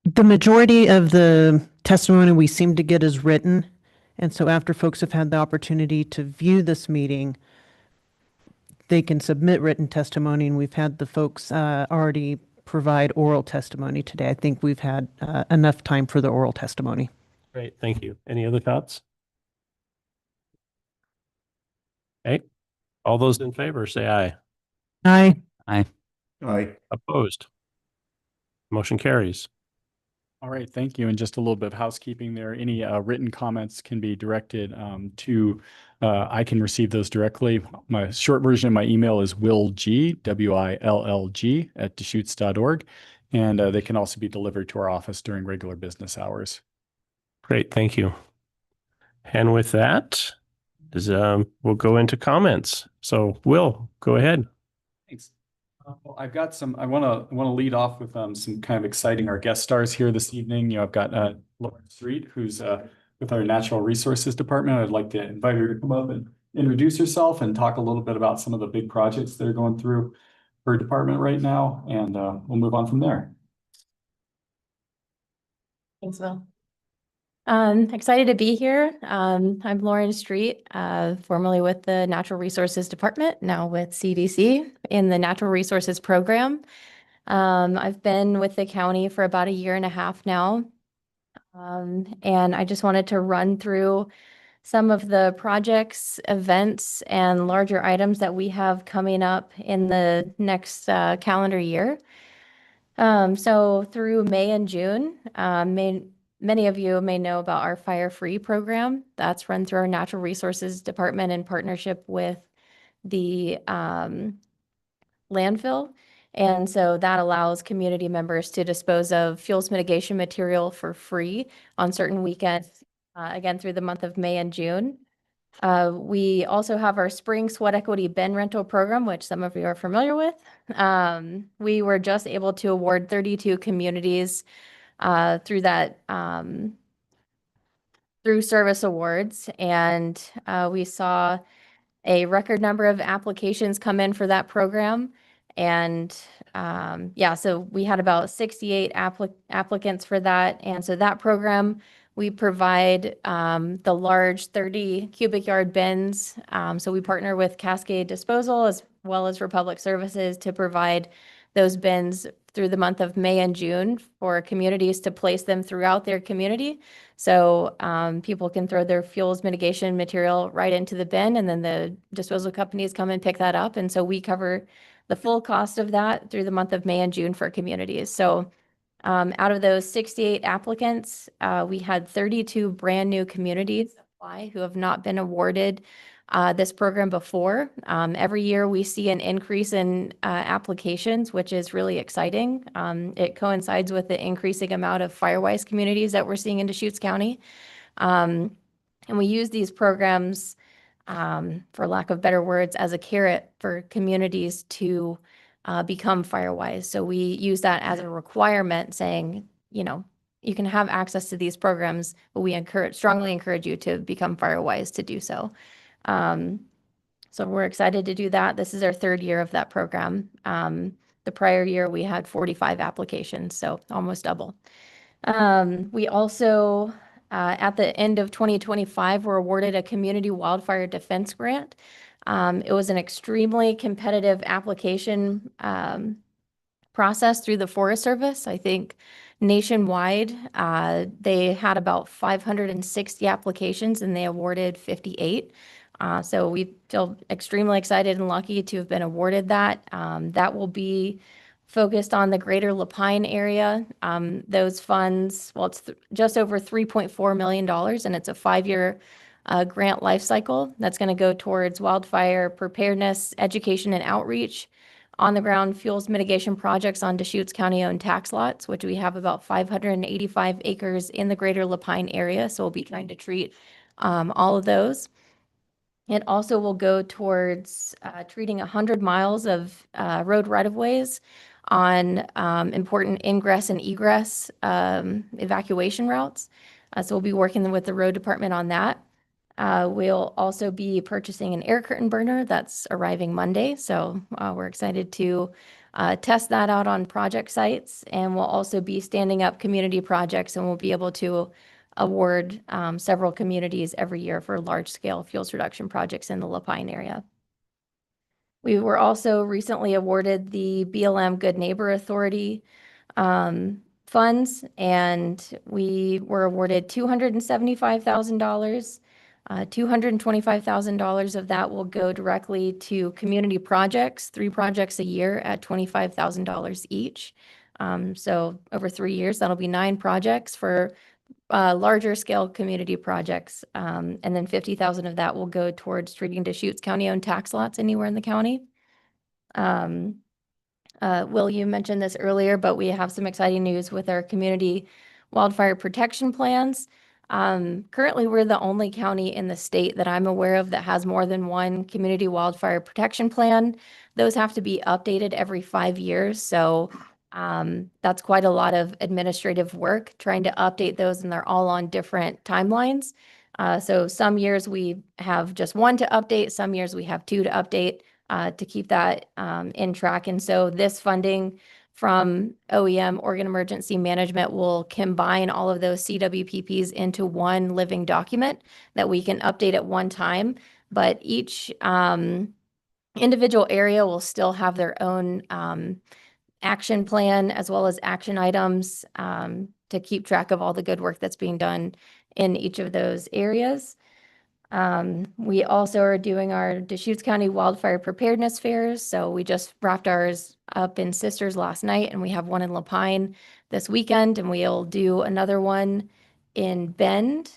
The majority of the testimony we seem to get is written. And so after folks have had the opportunity to view this meeting, they can submit written testimony, and we've had the folks already provide oral testimony today. I think we've had enough time for the oral testimony. Great, thank you. Any other thoughts? Okay, all those in favor say aye. Aye. Aye. Opposed? Motion carries. All right, thank you. And just a little bit of housekeeping there. Any written comments can be directed to, I can receive those directly. My short version of my email is willg, WILLG, @deschutes.org. And they can also be delivered to our office during regular business hours. Great, thank you. And with that, we'll go into comments. So Will, go ahead. Thanks. Well, I've got some, I want to lead off with some kind of exciting our guest stars here this evening. You know, I've got Lauren Street, who's with our Natural Resources Department. I'd like to invite her to come up and introduce herself and talk a little bit about some of the big projects that are going through her department right now. And we'll move on from there. Thanks, Will. Excited to be here. I'm Lauren Street, formerly with the Natural Resources Department, now with CDC in the Natural Resources Program. I've been with the county for about 1.5 years now. And I just wanted to run through some of the projects, events, and larger items that we have coming up in the next calendar year. So through May and June, many of you may know about our Fire Free program. That's run through our Natural Resources Department in partnership with the landfill. And so that allows community members to dispose of fuels mitigation material for free on certain weekends, again, through the month of May and June. We also have our Spring Sweat Equity bin rental program, which some of you are familiar with. We were just able to award 32 communities through that through service awards, and we saw a record number of applications come in for that program. And yeah, so we had about 68 applicants for that. And so that program, we provide the large 30 cubic yard bins. So we partner with Cascade Disposal as well as Republic Services to provide those bins through the month of May and June for communities to place them throughout their community. So people can throw their fuels mitigation material right into the bin, and then the disposal companies come and pick that up. And so we cover the full cost of that through the month of May and June for communities. So out of those 68 applicants, we had 32 brand new communities apply who have not been awarded this program before. Every year we see an increase in applications, which is really exciting. It coincides with the increasing amount of Firewise communities that we're seeing in Deschutes County. And we use these programs, for lack of better words, as a carrot for communities to become Firewise. So we use that as a requirement, saying, you know, you can have access to these programs, but we strongly encourage you to become Firewise to do so. So we're excited to do that. This is our 3rd year of that program. The prior year we had 45 applications, so almost double. We also, at the end of 2025, were awarded a community wildfire defense grant. It was an extremely competitive application process through the Forest Service. I think nationwide, they had about 560 applications and they awarded 58. So we feel extremely excited and lucky to have been awarded that. That will be focused on the greater Lapine area. Those funds, well, it's just over $3.4 million, and it's a 5-year grant life cycle that's going to go towards wildfire preparedness, education, and outreach, on-the-ground fuels mitigation projects on Deschutes County-owned tax lots, which we have about 585 acres in the greater Lapine area. So we'll be trying to treat all of those. It also will go towards treating 100 miles of road right-of-ways on important ingress and egress evacuation routes. So we'll be working with the road department on that. We'll also be purchasing an air curtain burner that's arriving Monday. So we're excited to test that out on project sites. And we'll also be standing up community projects, and we'll be able to award several communities every year for large-scale fuels reduction projects in the Lapine area. We were also recently awarded the BLM Good Neighbor Authority funds, and we were awarded $275,000. $225,000 of that will go directly to community projects, 3 projects a year at $25,000 each. So over 3 years, that'll be 9 projects for larger scale community projects. And then 50,000 of that will go towards treating Deschutes County-owned tax lots anywhere in the county. Will, you mentioned this earlier, but we have some exciting news with our community wildfire protection plans. Currently, we're the only county in the state that I'm aware of that has more than one community wildfire protection plan. Those have to be updated every 5 years. So that's quite a lot of administrative work trying to update those, and they're all on different timelines. So some years we have just 1 to update, some years we have 2 to update to keep that in track. And so this funding from OEM, Oregon Emergency Management, will combine all of those CWPPs into one living document that we can update at one time. But each individual area will still have their own action plan as well as action items to keep track of all the good work that's being done in each of those areas. We also are doing our Deschutes County Wildfire Preparedness Fairs. So we just wrapped ours up in Sisters last night, and we have one in Lapine this weekend, and we'll do another one in Bend,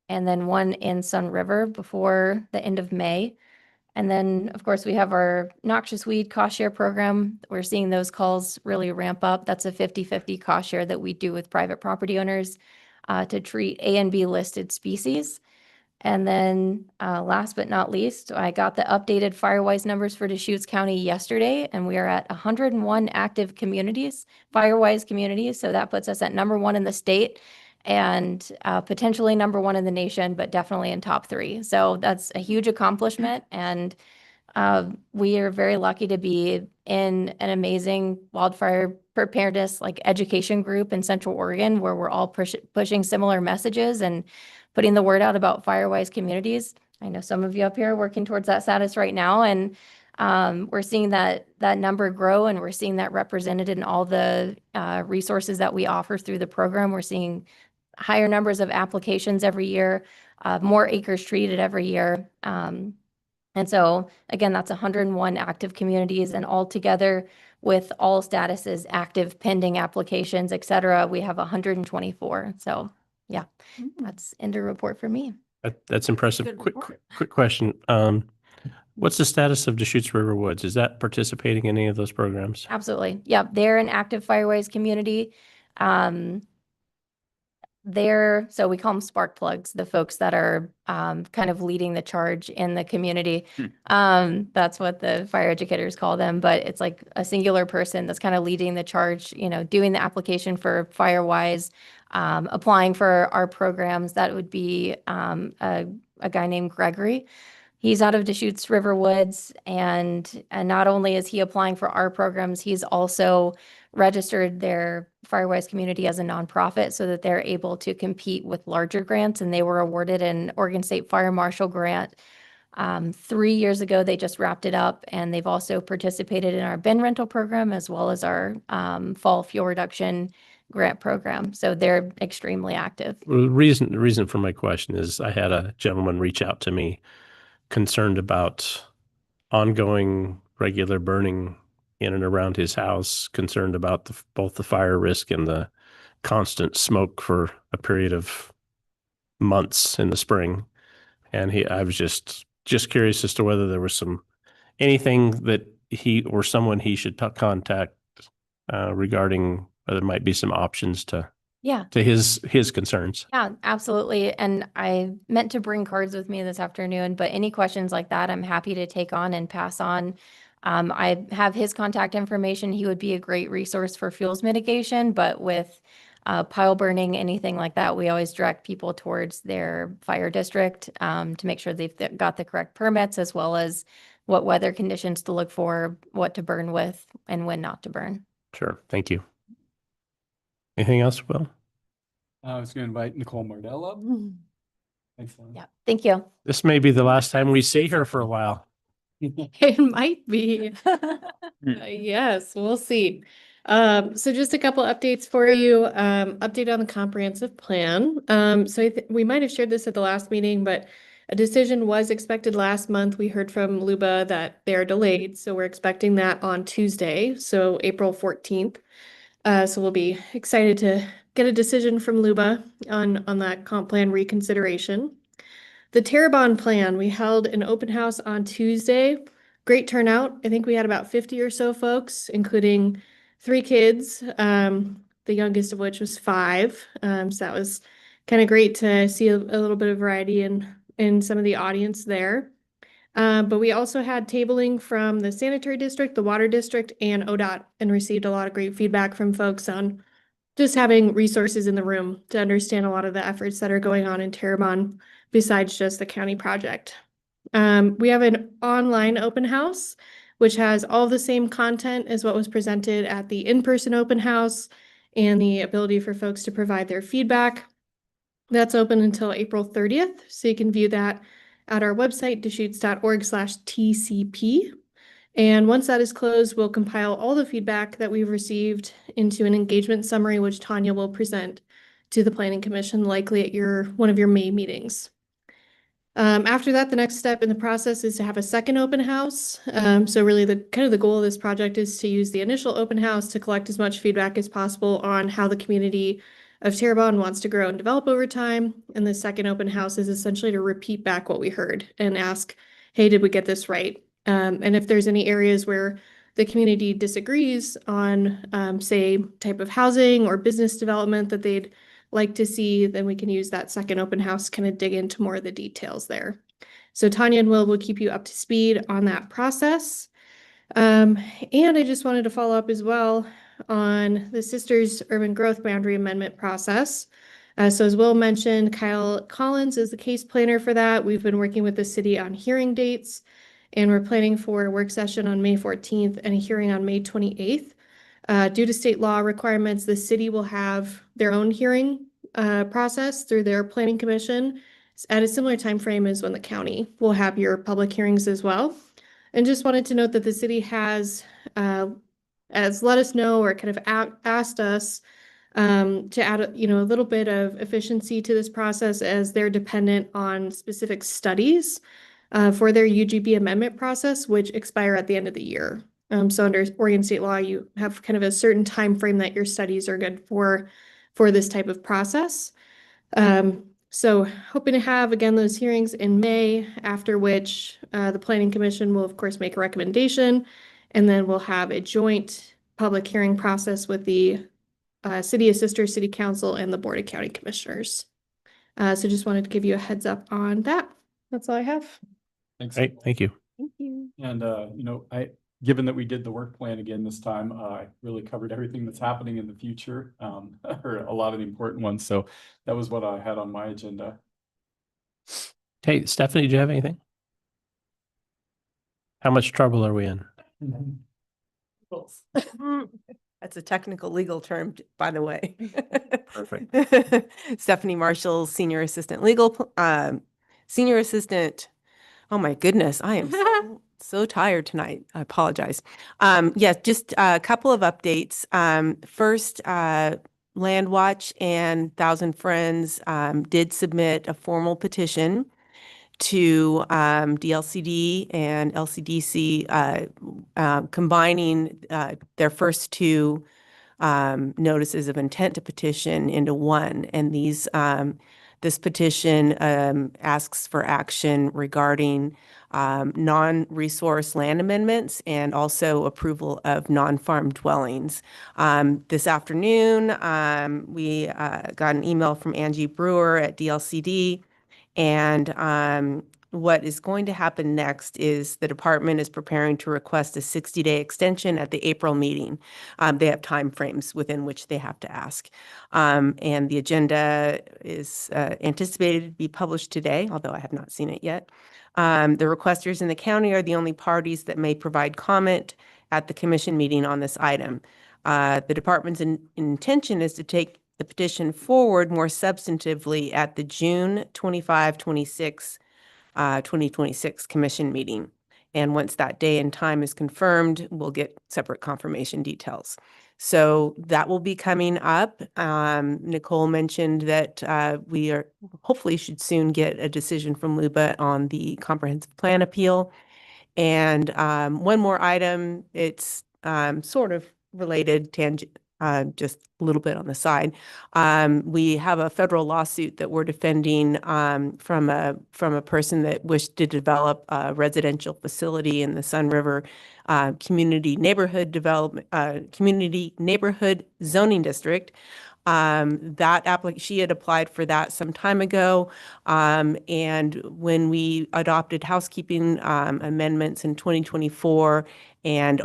and then one in Sun River before the end of May. And then, of course, we have our noxious weed cost share program. We're seeing those calls really ramp up. That's a 50-50 cost share that we do with private property owners to treat A and B listed species. And then last but not least, I got the updated Firewise numbers for Deschutes County yesterday, and we are at 101 active communities, Firewise communities. So that puts us at #1 in the state and potentially #1 in the nation, but definitely in top 3. So that's a huge accomplishment. And we are very lucky to be in an amazing wildfire preparedness education group in Central Oregon, where we're all pushing similar messages and putting the word out about Firewise communities. I know some of you up here are working towards that status right now, and we're seeing that number grow, and we're seeing that represented in all the resources that we offer through the program. We're seeing higher numbers of applications every year, more acres treated every year. And so again, that's 101 active communities, and all together with all statuses, active, pending applications, et cetera, we have 124. So yeah, that's end of report for me. That's impressive. Good Quick report. question. What's the status of Deschutes River Woods? Is that participating in any of those programs? Absolutely. Yep. They're an active Fireways community. So we call them spark plugs, the folks that are kind of leading the charge in the community. That's what the fire educators call them, but it's like a singular person that's kind of leading the charge, doing the application for Firewise, applying for our programs. That would be a guy named Gregory. He's out of Deschutes River Woods, and not only is he applying for our programs, he's also registered their Firewise community as a nonprofit so that they're able to compete with larger grants. And they were awarded an Oregon State Fire Marshal grant 3 years ago. They just wrapped it up, and they've also participated in our bin rental program as well as our fall fuel reduction grant program. So they're extremely active. Well, the reason for my question is I had a gentleman reach out to me concerned about ongoing regular burning in and around his house, concerned about both the fire risk and the constant smoke for a period of months in the spring. And I was just curious as to whether there was anything that he or someone he should contact regarding whether there might be some options to his concerns. Yeah, absolutely. And I meant to bring cards with me this afternoon, but any questions like that, I'm happy to take on and pass on. I have his contact information. He would be a great resource for fuels mitigation, but with pile burning, anything like that, we always direct people towards their fire district to make sure they've got the correct permits, as well as what weather conditions to look for, what to burn with, and when not to burn. Sure. Thank you. Anything else, Will? I was going to invite Nicole Mardell up. Excellent. Yeah, thank you. This may be the last time we see her for a while. It might be. Yes, we'll see. So just a couple updates for you. Update on the comprehensive plan. So we might have shared this at the last meeting, but a decision was expected last month. We heard from LUBA that they're delayed, so we're expecting that on Tuesday, so April 14th. So we'll be excited to get a decision from LUBA on that comp plan reconsideration. The Terrebonne plan, we held an open house on Tuesday. Great turnout. I think we had about 50 or so folks, including 3 kids, the youngest of which was 5. So that was kind of great to see a little bit of variety in some of the audience there. But we also had tabling from the sanitary district, the water district, and ODOT, and received a lot of great feedback from folks on just having resources in the room to understand a lot of the efforts that are going on in Terrebonne besides just the county project. We have an online open house, which has all the same content as what was presented at the in-person open house and the ability for folks to provide their feedback. That's open until April 30th, so you can view that at our website, deschutes.org/TCP. And once that is closed, we'll compile all the feedback that we've received into an engagement summary, which Tanya will present to the Planning Commission, likely at one of your May meetings. After that, the next step in the process is to have a second open house. So really the goal of this project is to use the initial open house to collect as much feedback as possible on how the community of Terrebonne wants to grow and develop over time. And the second open house is essentially to repeat back what we heard and ask, hey, did we get this right? And if there's any areas where the community disagrees on, say, type of housing or business development that they'd like to see, then we can use that second open house, kind of dig into more of the details there. So Tanya and Will keep you up to speed on that process. And I just wanted to follow up as well on the Sisters Urban Growth Boundary Amendment process. So as Will mentioned, Kyle Collins is the case planner for that. We've been working with the city on hearing dates, and we're planning for a work session on May 14th and a hearing on May 28th. Due to state law requirements, the city will have their own hearing process through their planning commission at a similar time frame as when the county will have your public hearings as well. And just wanted to note that the city has let us know, or kind of asked us to add a little bit of efficiency to this process, as they're dependent on specific studies for their UGB amendment process, which expire at the end of the year. So under Oregon state law, you have kind of a certain time frame that your studies are good for this type of process. So hoping to have, again, those hearings in May, after which the Planning Commission will, of course, make a recommendation. And then we'll have a joint public hearing process with the City of Sister City Council and the Board of County Commissioners. So just wanted to give you a heads up on that. That's all I have. Thanks. Great, thank you. Thank you. And, given that we did the work plan again this time, I really covered everything that's happening in the future, or a lot of the important ones. So that was what I had on my agenda. Hey, Stephanie, do you have anything? How much trouble are we in? That's a technical legal term, by the way. Perfect. Stephanie Marshall, Senior Assistant Legal, Senior Assistant. Oh my goodness, I am so tired tonight. I apologize. Yes, just a couple of updates. First, Landwatch and Thousand Friends did submit a formal petition to DLCD and LCDC, combining their first two notices of intent to petition into one. And this petition asks for action regarding non-resource land amendments and also approval of non-farm dwellings. This afternoon, we got an email from Angie Brewer at DLCD, and what is going to happen next is the department is preparing to request a 60-day extension at the April meeting. They have timeframes within which they have to ask. And the agenda is anticipated to be published today, although I have not seen it yet. The requesters in the county are the only parties that may provide comment at the commission meeting on this item. The department's intention is to take the petition forward more substantively at the June 2026 commission meeting. And once that day and time is confirmed, we'll get separate confirmation details. So that will be coming up. Nicole mentioned that we hopefully should soon get a decision from LUBA on the comprehensive plan appeal. And one more item, it's sort of related, tangent, just a little bit on the side. We have a federal lawsuit that we're defending from a person that wished to develop a residential facility in the Sun River Community Neighborhood Zoning District. She had applied for that some time ago. And when we adopted housekeeping amendments in 2024 and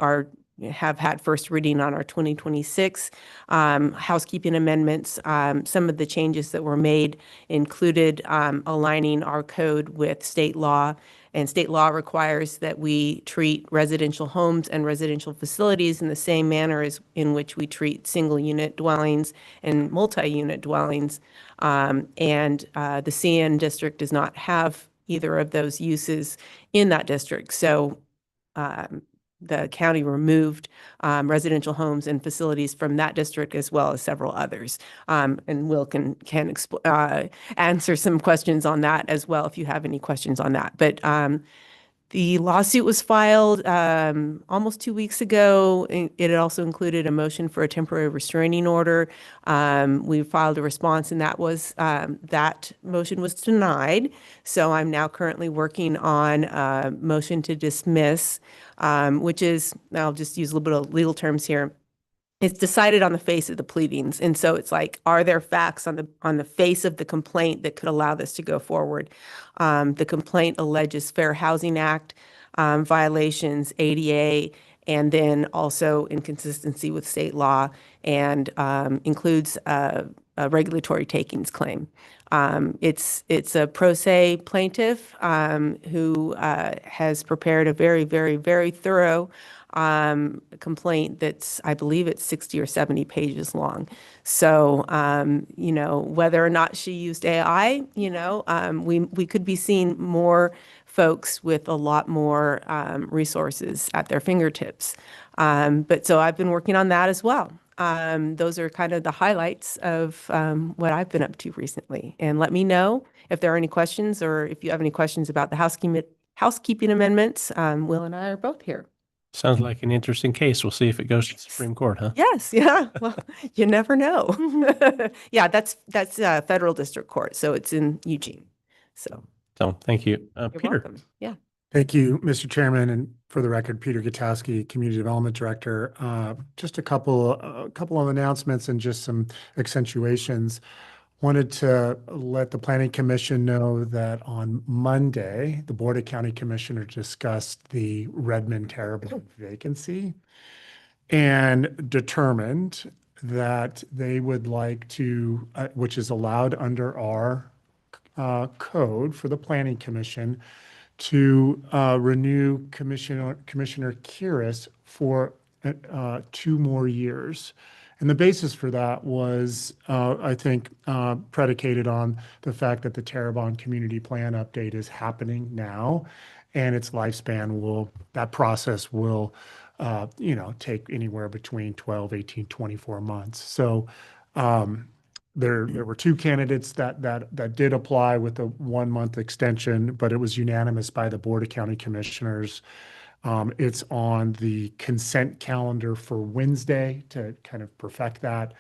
have had first reading on our 2026 housekeeping amendments. Some of the changes that were made included aligning our code with state law, and state law requires that we treat residential homes and residential facilities in the same manner as in which we treat single unit dwellings and multi-unit dwellings. And the CN district does not have either of those uses in that district. So the county removed residential homes and facilities from that district as well as several others. And Will can answer some questions on that as well if you have any questions on that. But the lawsuit was filed almost 2 weeks ago. It also included a motion for a temporary restraining order. We filed a response, and that motion was denied. So I'm now currently working on a motion to dismiss, which is, I'll just use a little bit of legal terms here. It's decided on the face of the pleadings. And so it's like, are there facts on the face of the complaint that could allow this to go forward? The complaint alleges Fair Housing Act violations, ADA, and then also inconsistency with state law, and includes a regulatory takings claim. It's a pro se plaintiff who has prepared a very, very, very thorough complaint that's, I believe it's 60 or 70 pages long. So, whether or not she used AI, we could be seeing more folks with a lot more resources at their fingertips. But so I've been working on that as well. Those are kind of the highlights of what I've been up to recently. And let me know if there are any questions, or if you have any questions about the housekeeping amendments. Will and I are both here. Sounds like an interesting case. We'll see if it goes to the Supreme Court, huh? Yes, yeah. Well, you never know. Yeah, that's federal district court, so it's in Eugene. So So, thank you. you're Peter? welcome. Yeah. Thank you, Mr. Chairman, and for the record, Peter Gutowski, Community Development Director. Just a couple of announcements and just some accentuations. Wanted to let the Planning Commission know that on Monday, the Board of County Commissioners discussed the Redmond Terrebonne vacancy and determined that they would like to, which is allowed under our code for the Planning Commission, to renew Commissioner Kiris for 2 more years. And the basis for that was, I think, predicated on the fact that the Terrebonne Community Plan update is happening now, and its lifespan that process will, take anywhere between 12, 18, 24 months. So there were 2 candidates that did apply with a 1-month extension, but it was unanimous by the Board of County Commissioners. It's on the consent calendar for Wednesday to kind of perfect that.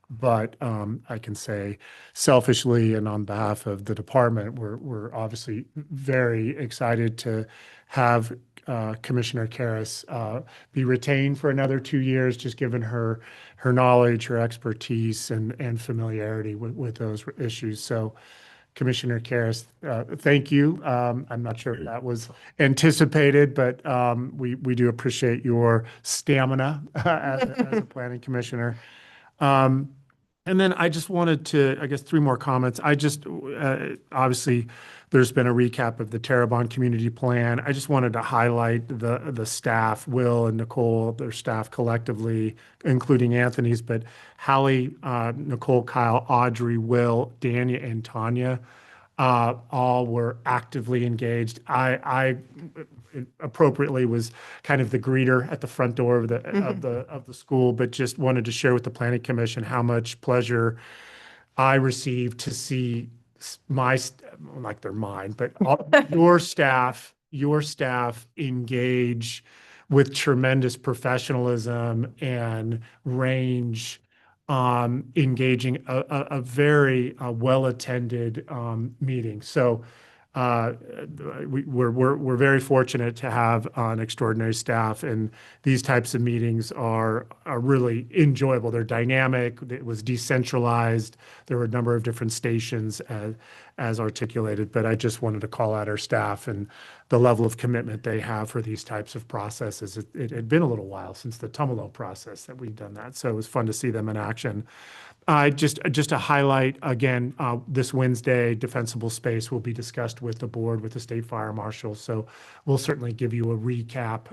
But I can say selfishly and on behalf of the department, we're obviously very excited to have Commissioner Kiris be retained for another 2 years, just given her knowledge, her expertise, and familiarity with those issues. So, Commissioner Kiris, thank you. I'm not sure if that was anticipated, but we do appreciate your stamina as a planning commissioner. And then I just wanted to, I guess, 3 more comments. I just, obviously, there's been a recap of the Terrebonne Community Plan. I just wanted to highlight the staff, Will and Nicole, their staff collectively, including Anthony's, but Hallie, Nicole, Kyle, Audrey, Will, Dania, and Tanya, all were actively engaged. I appropriately was kind of the greeter at the front door of the school, but just wanted to share with the Planning Commission how much pleasure I received to see like they're mine, but your staff engage with tremendous professionalism and range, engaging a very well-attended meeting. So we're very fortunate to have an extraordinary staff, and these types of meetings are really enjoyable. They're dynamic. It was decentralized. There were a number of different stations as articulated, but I just wanted to call out our staff and the level of commitment they have for these types of processes. It had been a little while since the Tumalo process that we've done that, so it was fun to see them in action. Just to highlight again, this Wednesday, defensible space will be discussed with the board, with the state fire marshal. So we'll certainly give you a recap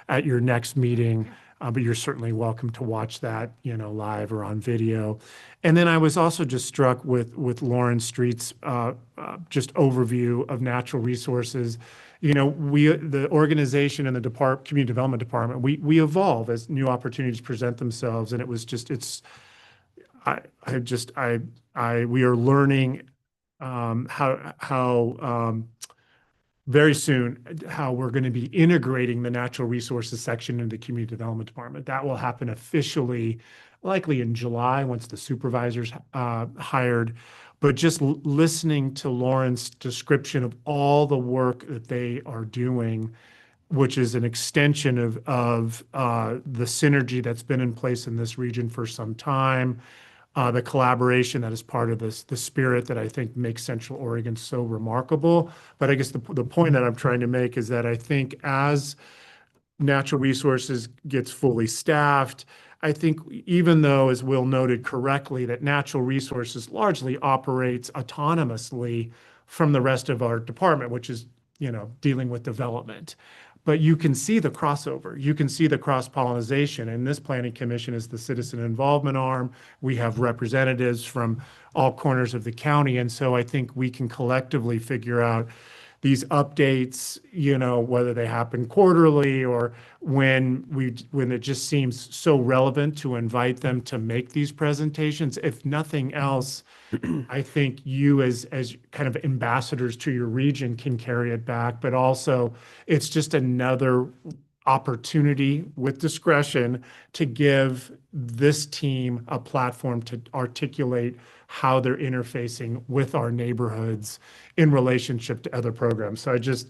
at your next meeting, but you're certainly welcome to watch that, live or on video. And then I was also just struck with Lauren Street's just overview of natural resources. The organization and the community development department, we evolve as new opportunities present themselves, and it was just we are learning how very soon how we're going to be integrating the natural resources section into the community development department. That will happen officially likely in July once the supervisors hired. But just listening to Lauren's description of all the work that they are doing, which is an extension of the synergy that's been in place in this region for some time, the collaboration that is part of the spirit that I think makes Central Oregon so remarkable. But I guess the point that I'm trying to make is that I think as natural resources gets fully staffed, I think even though, as Will noted correctly, that natural resources largely operates autonomously from the rest of our department, which is, dealing with development. But you can see the crossover. You can see the cross-pollination. And this Planning Commission is the citizen involvement arm. We have representatives from all corners of the county. And so I think we can collectively figure out these updates, whether they happen quarterly or when it just seems so relevant to invite them to make these presentations. If nothing else, I think you as kind of ambassadors to your region can carry it back, but also it's just another opportunity with discretion to give this team a platform to articulate how they're interfacing with our neighborhoods in relationship to other programs. So I just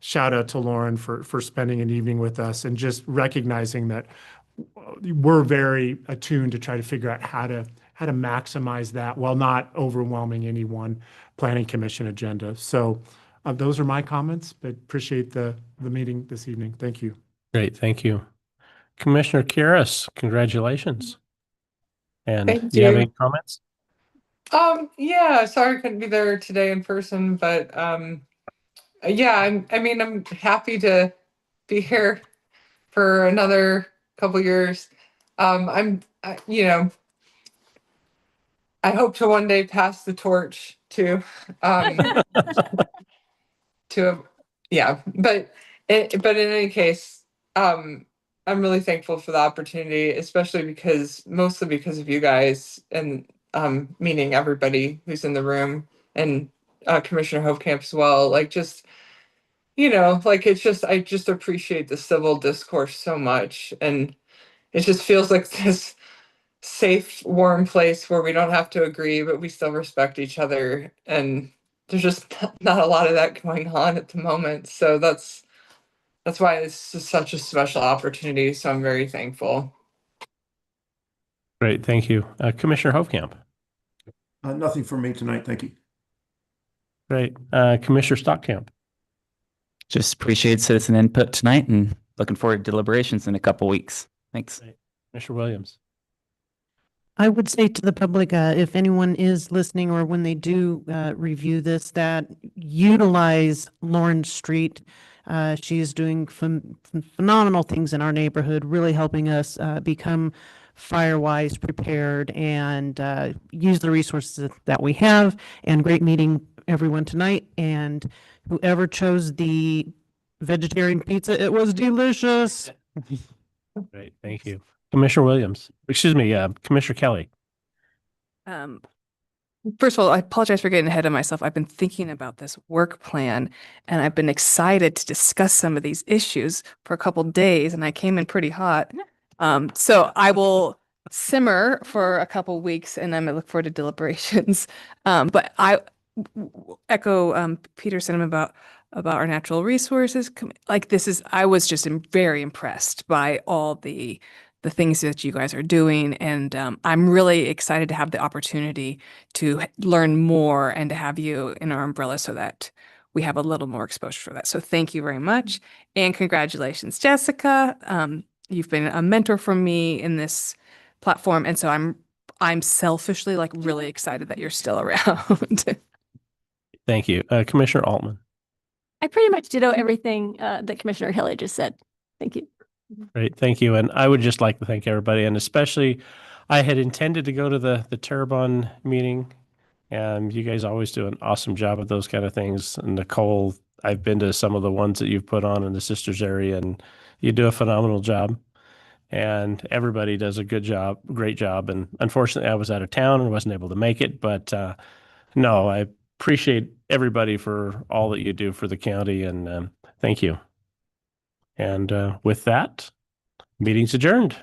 shout out to Lauren for spending an evening with us and just recognizing that we're very attuned to try to figure out how to maximize that while not overwhelming any one planning commission agenda. So those are my comments, but appreciate the meeting this evening. Thank you. Great, thank you. Commissioner Kieras, congratulations. And Thank do you have you. any comments? Yeah, sorry I couldn't be there today in person, but yeah, I'm happy to be here for another couple years. You know, I hope to one day pass the torch to yeah, but in any case, I'm really thankful for the opportunity, especially mostly because of you guys and meeting everybody who's in the room and Commissioner Hovkamp as well. Like just, you know, like I just appreciate the civil discourse so much. And it just feels like this safe, warm place where we don't have to agree, but we still respect each other. And there's just not a lot of that going on at the moment. So that's why it's just such a special opportunity. So I'm very thankful. Great, thank you. Commissioner Hovkamp. Nothing for me tonight. Thank you. Great. Commissioner Stockkamp. Just appreciate citizen input tonight and looking forward to deliberations in a couple weeks. Thanks. Commissioner Williams. I would say to the public, if anyone is listening or when they do review this, that utilize Lauren Street. She is doing phenomenal things in our neighborhood, really helping us become fire-wise prepared and use the resources that we have. And great meeting everyone tonight. And whoever chose the vegetarian pizza, it was delicious. Great, thank you. Commissioner Williams, excuse me, Commissioner Kelly. First of all, I apologize for getting ahead of myself. I've been thinking about this work plan and I've been excited to discuss some of these issues for a couple days and I came in pretty hot. So I will simmer for a couple weeks and then I look forward to deliberations. But I echo Peter's sentiment about our natural resources. Like I was just very impressed by all the things that you guys are doing. And I'm really excited to have the opportunity to learn more and to have you in our umbrella so that we have a little more exposure for that. So thank you very much. And congratulations, Jessica. You've been a mentor for me in this platform. And so I'm selfishly like really excited that you're still around. Thank you. Commissioner Altman. I pretty much ditto everything that Commissioner Kelly just said. Thank you. Great, thank you. And I would just like to thank everybody, and especially I had intended to go to the Terrebonne meeting, and you guys always do an awesome job of those kind of things. And Nicole, I've been to some of the ones that you've put on in the Sisters area, and you do a phenomenal job. And everybody does a good job, great job. And unfortunately, I was out of town and wasn't able to make it. But no, I appreciate everybody for all that you do for the county, and thank you. And with that, meeting's adjourned.